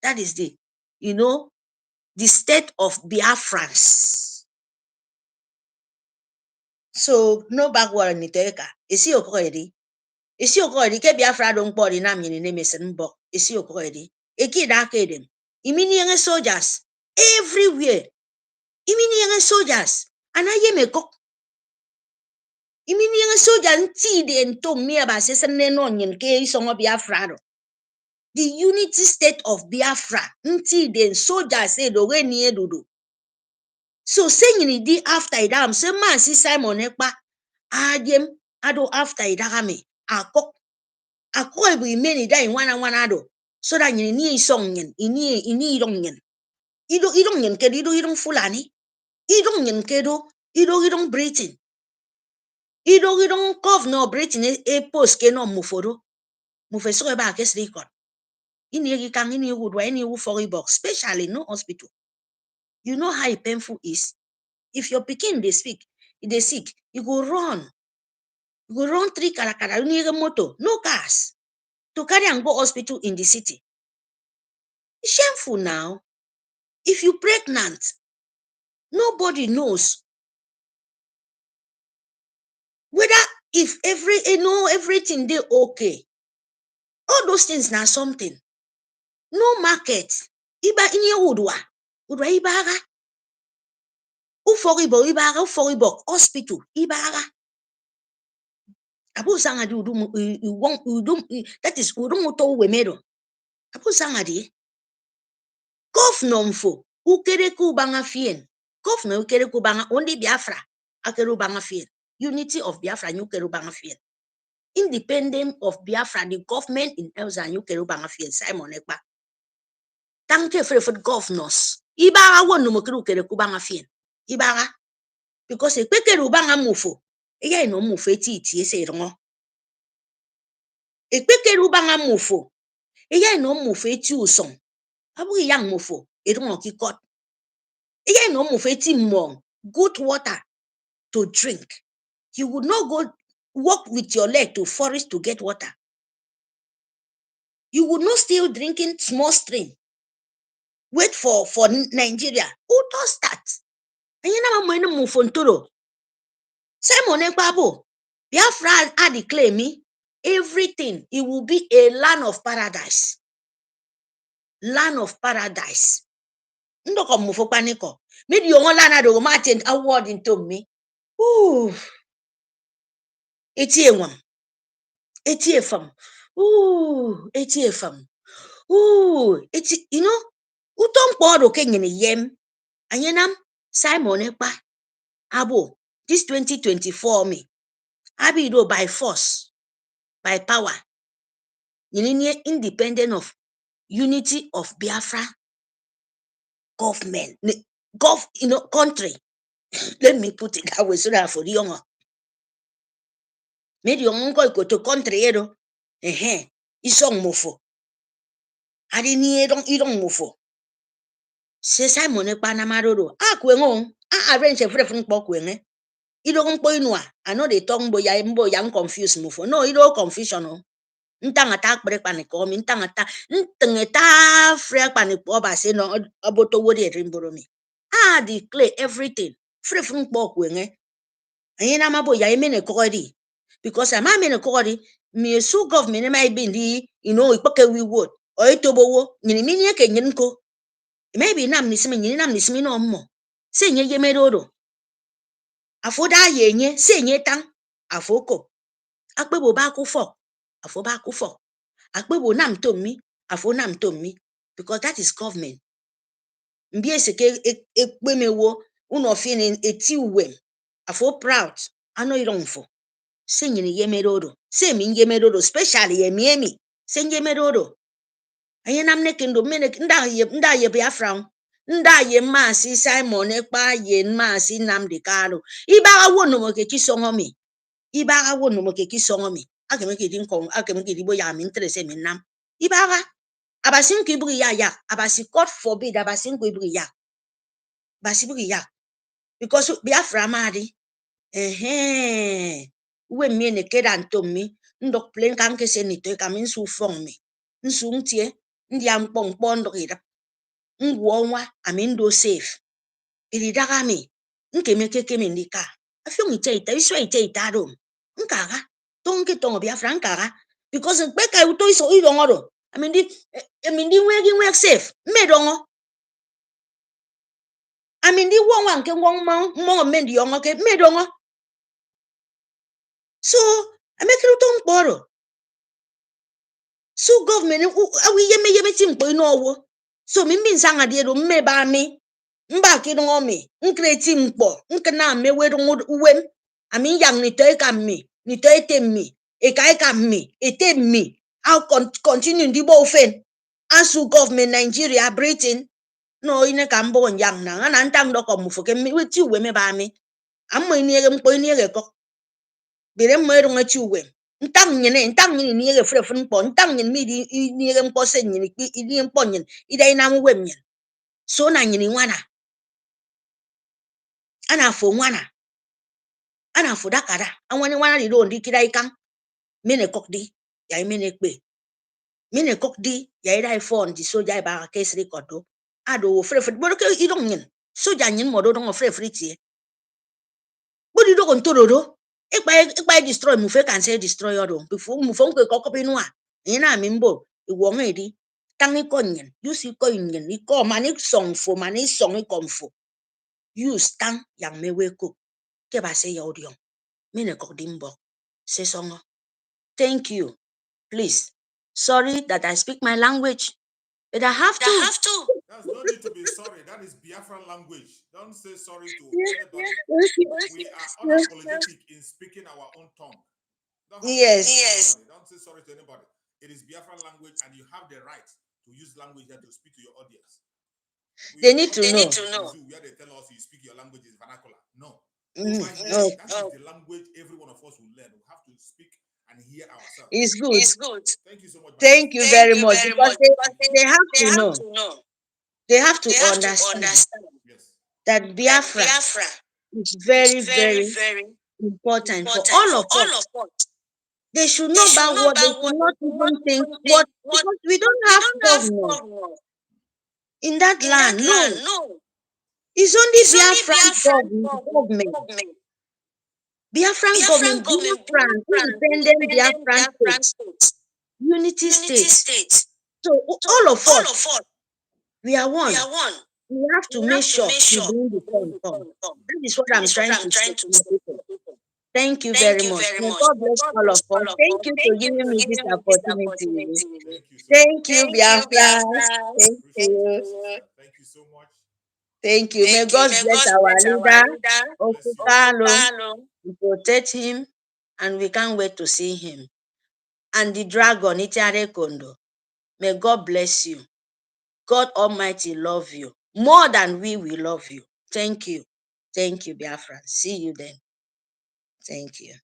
that is the, you know, the state of Biafrans. So no backward in Niteka. Is he already? Is he already? Ke Biafra don't body na mini name is Nbo. Is he already? A kid arcade. Imini soldiers everywhere. Imini soldiers. And I am a cook. Imini soldier tea and to me about Sessan onion K song of Biafra. The unity state of Biafra. Nti den soldiers say do we near do. So saying it after it am say man si Simon Ekpa adiem ado after it me akok be many die one ado so that you need song yen ini dong yen idong yen ke idong fulani idong yen ke do idong Britain idong cove no Britain e post ke no muforo mufeso ba ke record ini kan ini wood wa ini for box especially no hospital. You know how painful is. If your pikin they speak, if they sick, you go run. You go run 3 karakara, you need a motor, no cars to carry and go hospital in the city. It's shameful now. If you pregnant, nobody knows whether if everything they okay. All those things now something. no market. Iba inye udwa ibaga. Uforibo ibaga, uforibo hospital ibaga. Abu sanga di udum that is udum to wemero. Abu sanga di governor mfo ukere ku banga fien. Governor ukere ku banga only Biafra akeru banga fien. Unity of Biafra ukeru banga fien. Independent of Biafra, the government in Elsa ukeru banga fien. Simon Ekpa. Thank you for governors. Ibaga wonu mokeru ukere ku banga fien. Ibaga because ekpekeru banga mufo. Eya no mufo eti ese rongo. Ekpekeru banga mufo. Eya no mufo eti uson. Abu yang mufo edongo kikot. Eya no mufo eti mong good water to drink. You would not go walk with your leg to forest to get water. You would not still drinking small stream. Wait for Nigeria. Who does that? And you know when mufo ntoro. Simon Ekpa Biafra I declare me everything. It will be a land of paradise. Land of paradise. Ndoko mufo paniko. Maybe you want land do Martin award into me. Ooh. Etiewam. Etiefam. Ooh, etiefam. Ooh, you know, utom podo kenyene yem. Anyenam Simon Ekpa abo this 2024 me. Abi do by force, by power. Independent of unity of Biafra government, country. Let me put it that way so that for the younger. Maybe your go to country, isong mofo. Adini idong mofo. Se Simon Ekpa na maroro. Kwengo. Arrange a friend kwenge. Idong po inwa. I know they talk bo ya mbo yang confused mofo. No, ido confusion no. Ntang attack break panic or ntang attack ntangeta free panic or by saying no about to what it rimboromi. Declare everything. Free from pork wenge. And I'm about ya mean a cordy. Because I'm in a cordy, me so government might be the we would. Or itobo, Niminia Kenyanko. Maybe nam nismi no more. Say ye medodo. Afoda ye, say ye tang. Afoko. Akbo baku for. Afobaku for. Akbo nam to me. Afo nam to me. Because that is government. Mbieseke ekwemewo uno feeling etiwe. Afo proud. I know you don't for. Singing ye medodo. Say me ye medodo. Especially ye miemi. Sing ye medodo. Ayenam nekendo menek nda ye Biafra. Nda ye masi Simon Ekpa ye masi Nnamdi Kanu. Ibaga wono mo ke kisongo mi. Ibaga wono mo ke kisongo mi. Akemeke dinkom akemeke dibo ya mi interese mi nam. Ibaga abasin ku ibri ya. Abasi God forbid abasin ku ibri ya. Basi ibri ya. Because Biafra madi. We me ne keda ntomi. Ndok plen kan ke se ni to ka min su fong mi. Nsu ntie ndi am pong ndo ida. Ngwonwa amindo safe. Iri daga mi. Nkemeke keme ndika. Afyo ngiteita iswa iteita do. Nkaga. Tonke tongo Biafra nkaga. Because beka uto iso idongoro. Amindi work safe. Medongo. Amindi wong nke wong mo mendi yongo ke medongo. So, amekiri tong poro. So government awi yeme timpo inowo. So mimbi sanga die do mmeba mi. Mba kidongo mi. Nkreti mpo. Nkena me wedongo uwem. Ami yang ni toy kam mi. Ni toy tem mi. Ekai kam mi. Etem mi. I'll continue ndi bo fen. Asu government Nigeria Britain. No ine kambo yang na. Ana ntang doko mufoke mi weti uwe me ba mi. Ammo iniere mpo iniere kok. Bere mwero ngachi uwe. Ntang nyine niere frefun mpo. Ntang nyine mi di niere mpo se nyine. Idi mpo nyine. Ida ina uwe nyine. So na nyine wana. Ana fo wana. Ana fo dakada. Anwani wana di do ndi kida ikang. Mene kok di. Ya mene kwe. Mene kok di. Ya ida ifon di soja iba case record do. Ado frefun. Bodo ke idong nyine. Soja nyine modo dongo frefun tie. Bodo do kontoro do. Ekpa destroy mufe can say destroy odo. Before mufon kwe kokopinwa. Yena mimbo. Iwonge di. Tangi konyen, use konyen, iko mani song fo, mani song ikomfo. Use tang yang meweko. Keba say yodion. Mine kodimbo. Say songo. Thank you. Please. Sorry that I speak my language, but I have to. There's no need to be sorry. That is Biafran language. Don't say sorry to anybody. We are unapologetic in speaking our own tongue. Yes. Don't say sorry to anybody. It is Biafran language, and you have the right to use language there to speak to your audience. They need to know. Where they tell us you speak your language is vernacular. No. No. That is the language every one of us will learn. We have to speak and hear ourselves. It's good. Thank you so much. Thank you very much. Because they have to know. They have to understand yes. that Biafra is very, very important for all of us. They should know about what they should not even think what, because we don't have government in that land. No. It's only Biafran government. Biafran government, Biafran, independent Biafran state, unity state. So all of us, we are one. We have to make sure we bring the point. That is what I'm trying to say to people. Thank you very much. May God bless all of us. Thank you for giving me this opportunity. Thank you, Biafra. Thank you. Thank you so much. Thank you. May God bless our leader, Okukalo, protect him, and we can't wait to see him. And the dragon, Itiare Kondo, may God bless you. God Almighty love you more than we will love you. Thank you. Thank you, Biafra. See you then. Thank you.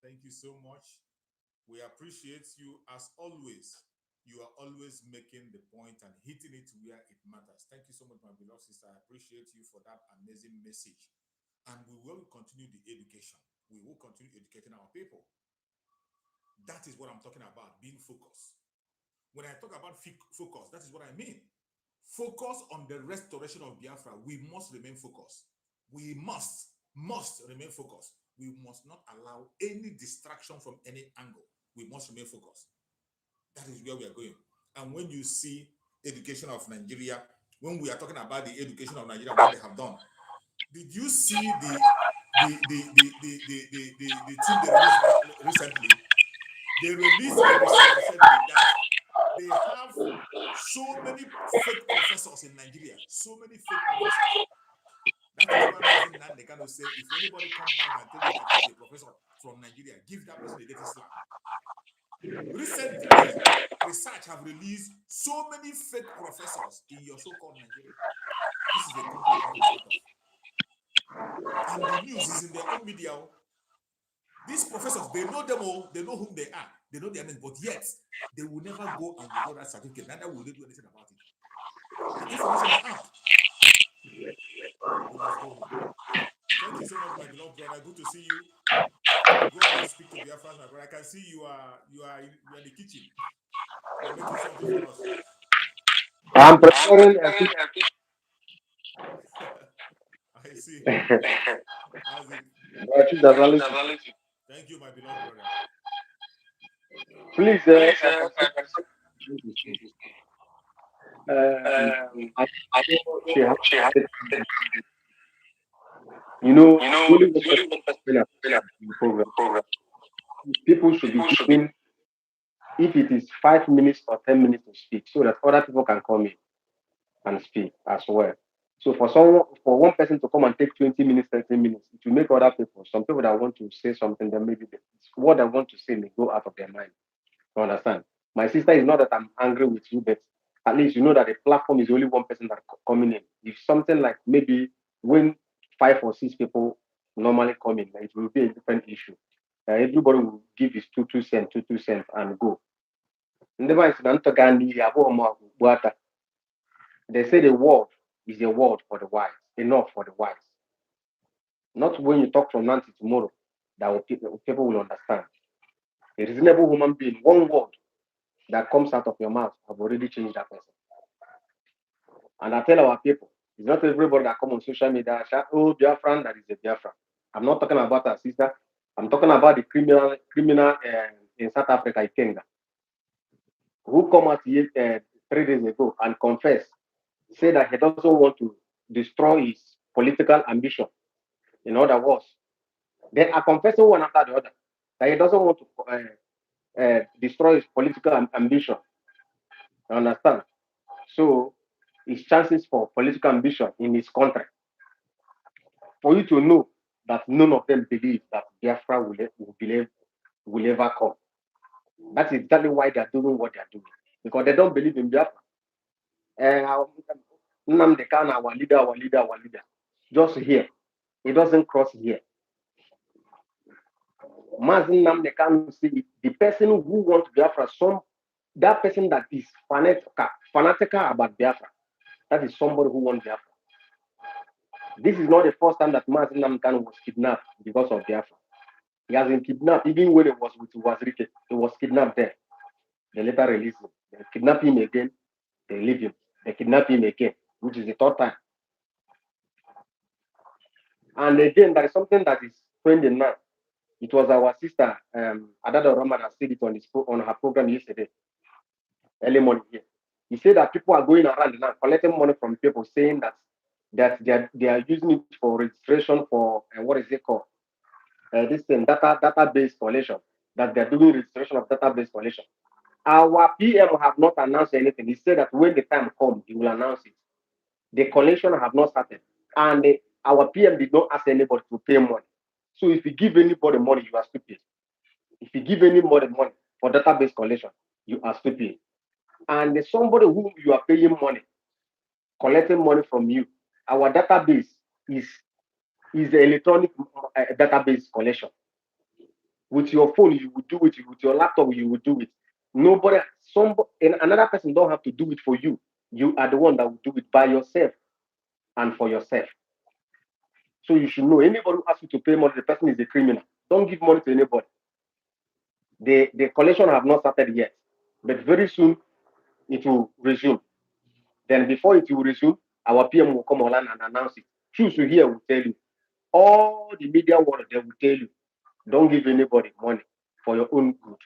Thank you so much. We appreciate you as always. You are always making the point and hitting it where it matters. Thank you so much, my beloved sister. I appreciate you for that amazing message. And we will continue the education. We will continue educating our people. That is what I'm talking about, being focused. When I talk about focus, that is what I mean. Focus on the restoration of Biafra. We must remain focused. We must remain focused. We must not allow any distraction from any angle. We must remain focused. That is where we are going. And when you see education of Nigeria, when we are talking about the education of Nigeria, what they have done, did you see the team they released recently? They released a research recently that they have so many fake professors in Nigeria. So many fake professors. That is why Mazin Nandekano say, if anybody come back and tell you that he's a professor from Nigeria, give that person a dirty slap. Recently, research have released so many fake professors in your so-called Nigeria. This is a country you have to be part of. And the news is in their own media. These professors, they know them all, they know whom they are, they know their names, but yet they will never go and withdraw that certificate. Neither will they do anything about it. The information is out. We must go home. Thank you so much, my beloved brother. Good to see you. Go and speak to Biafra, my brother. I can see you are in the kitchen. You are making something for us. I'm preparing a I see. How's it? Thank you, my beloved brother. Please, program. People should be given, if it is 5 minutes or 10 minutes to speak, so that other people can come in and speak as well. So for one person to come and take 20 minutes, 30 minutes, it will make other people, some people that want to say something, then maybe what they want to say may go out of their mind. You understand? My sister, is not that I'm angry with you, but at least you know that the platform is only one person that coming in. If something like maybe when 5 or 6 people normally come in, it will be a different issue. Everybody will give his 2 cents, 2 cents and go. They say the word is a word for the wise, enough for the wise. Not when you talk from now to tomorrow that people will understand. A reasonable human being, one word that comes out of your mouth have already changed that person. And I tell our people, it's not everybody that come on social media shout, oh, Biafran, that is a Biafran. I'm not talking about our sister. I'm talking about the criminal in South Africa, Ikenga, who come out here 3 days ago and confessed, said that he doesn't want to destroy his political ambition. In other words, they are confessing one after the other that he doesn't want to destroy his political ambition. You understand? So his chances for political ambition in his country, for you to know that none of them believe that Biafra will ever come. That's exactly why they're doing what they're doing. Because they don't believe in Biafra. Nnamdi Kanu, our leader. Just here. It doesn't cross here. Mazin Nnamdi Kanu see the person who wants Biafra, that person that is fanatical about Biafra, that is somebody who wants Biafra. This is not the first time that Mazin Nnamdi Kanu was kidnapped because of Biafra. He has been kidnapped even when it was with Wazirike. He was kidnapped there. They later release him. They kidnap him again. They leave him. They kidnap him again, which is the third time. And again, there is something that is trending now. It was our sister, Adada Rama, that said it on her program yesterday, early morning here. He said that people are going around now collecting money from people, saying that they are using it for registration for what is it called? This thing, database collection. That they are doing registration of database collection. Our PM have not announced anything. He said that when the time comes, he will announce it. The collection have not started, and our PM did not ask anybody to pay money. So if you give anybody money, you are stupid. If you give anybody money for database collection, you are stupid. And somebody whom you are paying money, collecting money from you, our database is electronic database collection. With your phone, you will do it. With your laptop, you will do it. Another person don't have to do it for you. You are the one that will do it by yourself and for yourself. So you should know anybody who asks you to pay money, the person is a criminal. Don't give money to anybody. The collection have not started yet, but very soon it will resume. Then before it will resume, our PM will come online and announce it. Choose to hear will tell you. All the media world, they will tell you, don't give anybody money for your own good.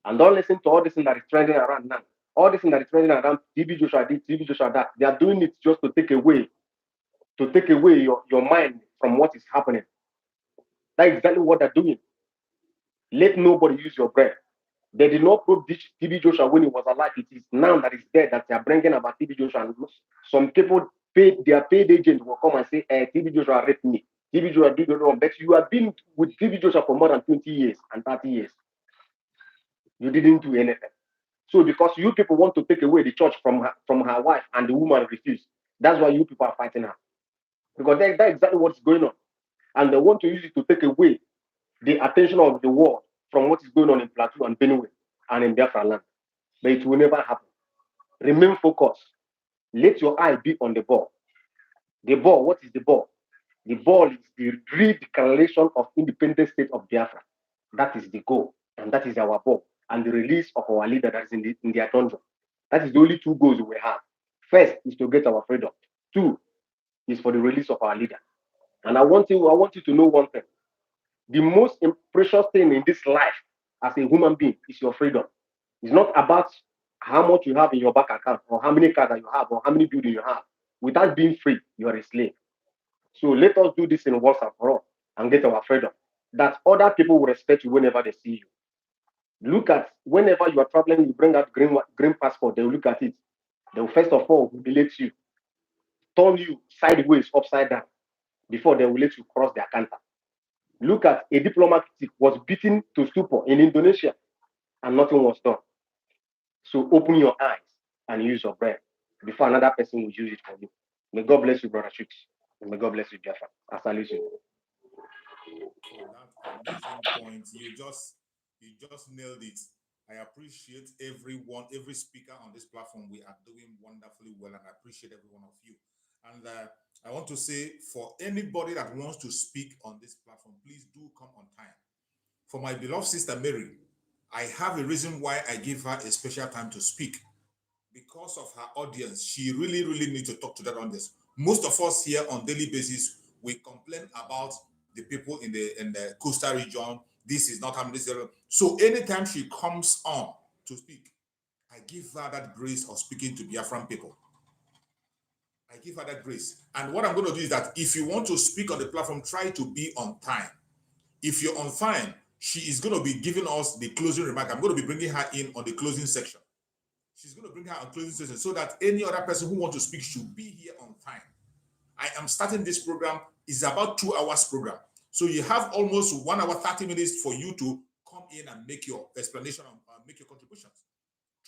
And don't listen to all this thing that is trending around now. All this thing that is trending around TB Joshua this, TB Joshua that. They are doing it just to take away your mind from what is happening. That's exactly what they're doing. Let nobody use your brain. They did not prove TB Joshua when he was alive. It is now that he's dead that they are bringing about TB Joshua. And some people their paid agent will come and say, TB Joshua raped me. TB Joshua did wrong. But you have been with TB Joshua for more than 20 years and 30 years. You didn't do anything. So because you people want to take away the church from her wife and the woman refused, that's why you people are fighting her. Because that's exactly what's going on. And they want to use it to take away the attention of the world from what is going on in Plateau and Benue and in Biafra land. But it will never happen. Remain focused. Let your eye be on the ball. The ball, what is the ball? The ball is the redeclaration of independent state of Biafra. That is the goal, and that is our ball. And the release of our leader that is in their dungeon. That is the only two goals we have. First is to get our freedom. Two is for the release of our leader. And I want you to know one thing. The most precious thing in this life as a human being is your freedom. It's not about how much you have in your bank account or how many cars that you have or how many buildings you have. Without being free, you are a slave. So let us do this in once and for all and get our freedom. That other people will respect you whenever they see you. Look at whenever you are traveling, you bring out green passport, they will look at it. They will first of all humiliate you, turn you sideways, upside down, before they will let you cross their counter. Look at a diplomat was beaten to stupor in Indonesia and nothing was done. So open your eyes and use your brain before another person will use it for you. May God bless you, Brother Shooks. And may God bless you, Biafra. As I listen. Oh, that amazing point. You just nailed it. I appreciate everyone, every speaker on this platform. We are doing wonderfully well, and I appreciate every one of you. And I want to say, for anybody that wants to speak on this platform, please do come on time. For my beloved sister Mary, I have a reason why I give her a special time to speak. Because of her audience, she really, really needs to talk to that audience. Most of us here on daily basis, we complain about the people in the coastal region. This is not happening. So anytime she comes on to speak, I give her that grace of speaking to Biafran people. I give her that grace. And what I'm going to do is that if you want to speak on the platform, try to be on time. If you're on time, she is going to be giving us the closing remark. I'm going to be bringing her in on the closing section. She's going to bring her on closing section so that any other person who wants to speak should be here on time. I am starting this program. It's about 2 hours program. So you have almost 1 hour, 30 minutes for you to come in and make your explanation and make your contributions.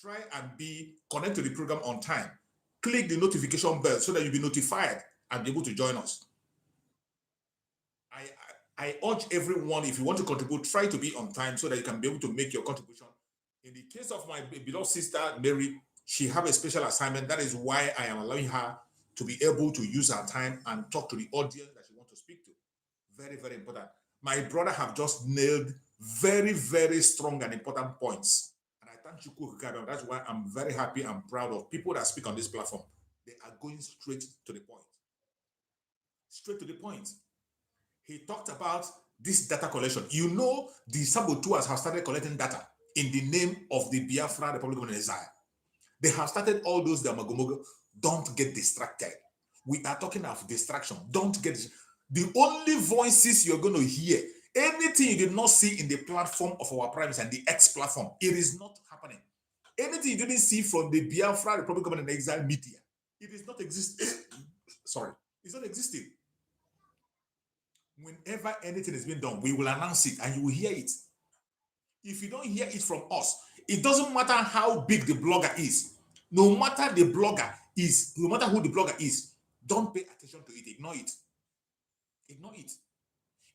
Try and be connected to the program on time. Click the notification bell so that you'll be notified and be able to join us. I urge everyone, if you want to contribute, try to be on time so that you can be able to make your contribution. In the case of my beloved sister, Mary, she have a special assignment. That is why I am allowing her to be able to use her time and talk to the audience that she wants to speak to. Very, very important. My brother have just nailed very, very strong and important points. And I thank you, that's why I'm very happy and proud of people that speak on this platform. They are going straight to the point. Straight to the point. He talked about this data collection. You know, the saboteurs have started collecting data in the name of the Biafra Republic of Exile. They have started all those demagogues. Don't get distracted. We are talking of distraction. Don't get the only voices you're going to hear. Anything you did not see in the platform of our Prime Minister and the X platform, it is not happening. Anything you didn't see from the Biafra Republic of Exile media, it is not existing. Sorry, it's not existing. Whenever anything is being done, we will announce it and you will hear it. If you don't hear it from us, it doesn't matter how big the blogger is. No matter the blogger is, no matter who the blogger is, don't pay attention to it. Ignore it. Ignore it.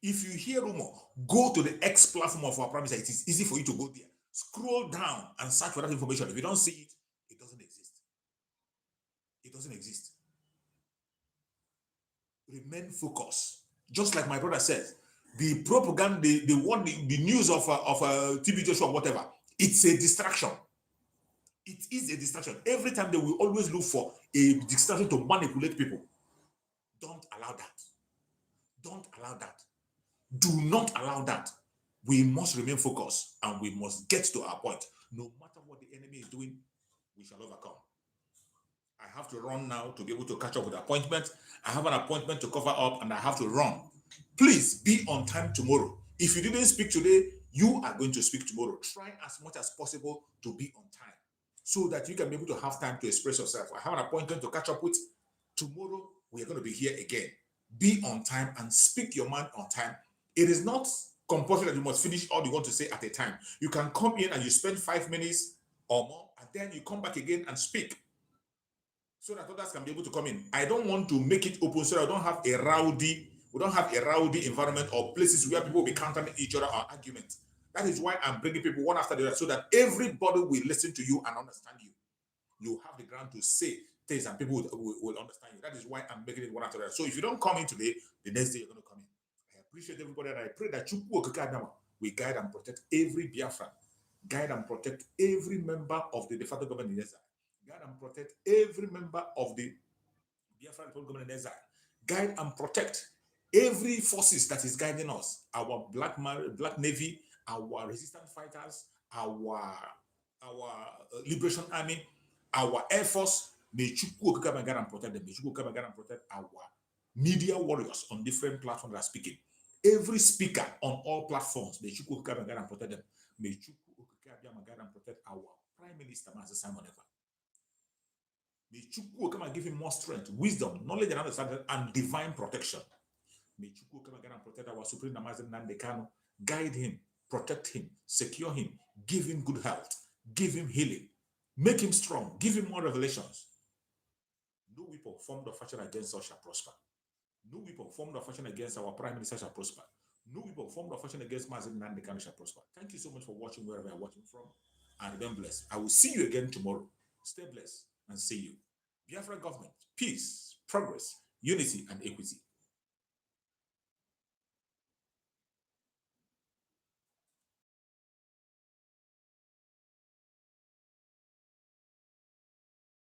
If you hear rumor, go to the X platform of our Prime Minister. It is easy for you to go there. Scroll down and search for that information. If you don't see it, it doesn't exist. It doesn't exist. Remain focused. Just like my brother says, the propaganda, the news of TB Joshua, whatever, it's a distraction. It is a distraction. Every time they will always look for a distraction to manipulate people. Don't allow that. Don't allow that. Do not allow that. We must remain focused and we must get to our point. No matter what the enemy is doing, we shall overcome. I have to run now to be able to catch up with the appointment. I have an appointment to cover up and I have to run. Please be on time tomorrow. If you didn't speak today, you are going to speak tomorrow. Try as much as possible to be on time so that you can be able to have time to express yourself. I have an appointment to catch up with. Tomorrow, we are going to be here again. Be on time and speak your mind on time. It is not compulsory that you must finish all you want to say at a time. You can come in and you spend 5 minutes or more, and then you come back again and speak so that others can be able to come in. I don't want to make it open so that we don't have a rowdy environment or places where people will be countering each other or arguments. That is why I'm bringing people one after the other so that everybody will listen to you and understand you. You have the ground to say things and people will understand you. That is why I'm making it one after the other. So if you don't come in today, the next day you're going to come in. I appreciate everybody and I pray that we guide and protect every Biafran, guide and protect every member of the de facto government in exile, guide and protect every member of the Biafran government in exile, guide and protect every forces that is guiding us, our Black Navy, our resistance fighters, our Liberation Army, our Air Force. May Chukwu come and guide and protect them. May Chukwu come and guide and protect our media warriors on different platforms that are speaking. Every speaker on all platforms, may Chukwu come and guide and protect them. May Chukwu come and guide and protect our Prime Minister, Master Simon Ekpa. May Chukwu come and give him more strength, wisdom, knowledge, and understanding, and divine protection. May Chukwu come again and protect our Supreme Namaste Nnamdi Kanu, guide him, protect him, secure him, give him good health, give him healing, make him strong, give him more revelations. No weapon formed or fashioned against us shall prosper. No weapon formed or fashioned against our Prime Minister shall prosper. No weapon formed or fashioned against Master Nnamdi Kanu shall prosper. Thank you so much for watching wherever you're watching from, and remain blessed. I will see you again tomorrow. Stay blessed and see you. Biafra government, peace, progress, unity, and equity.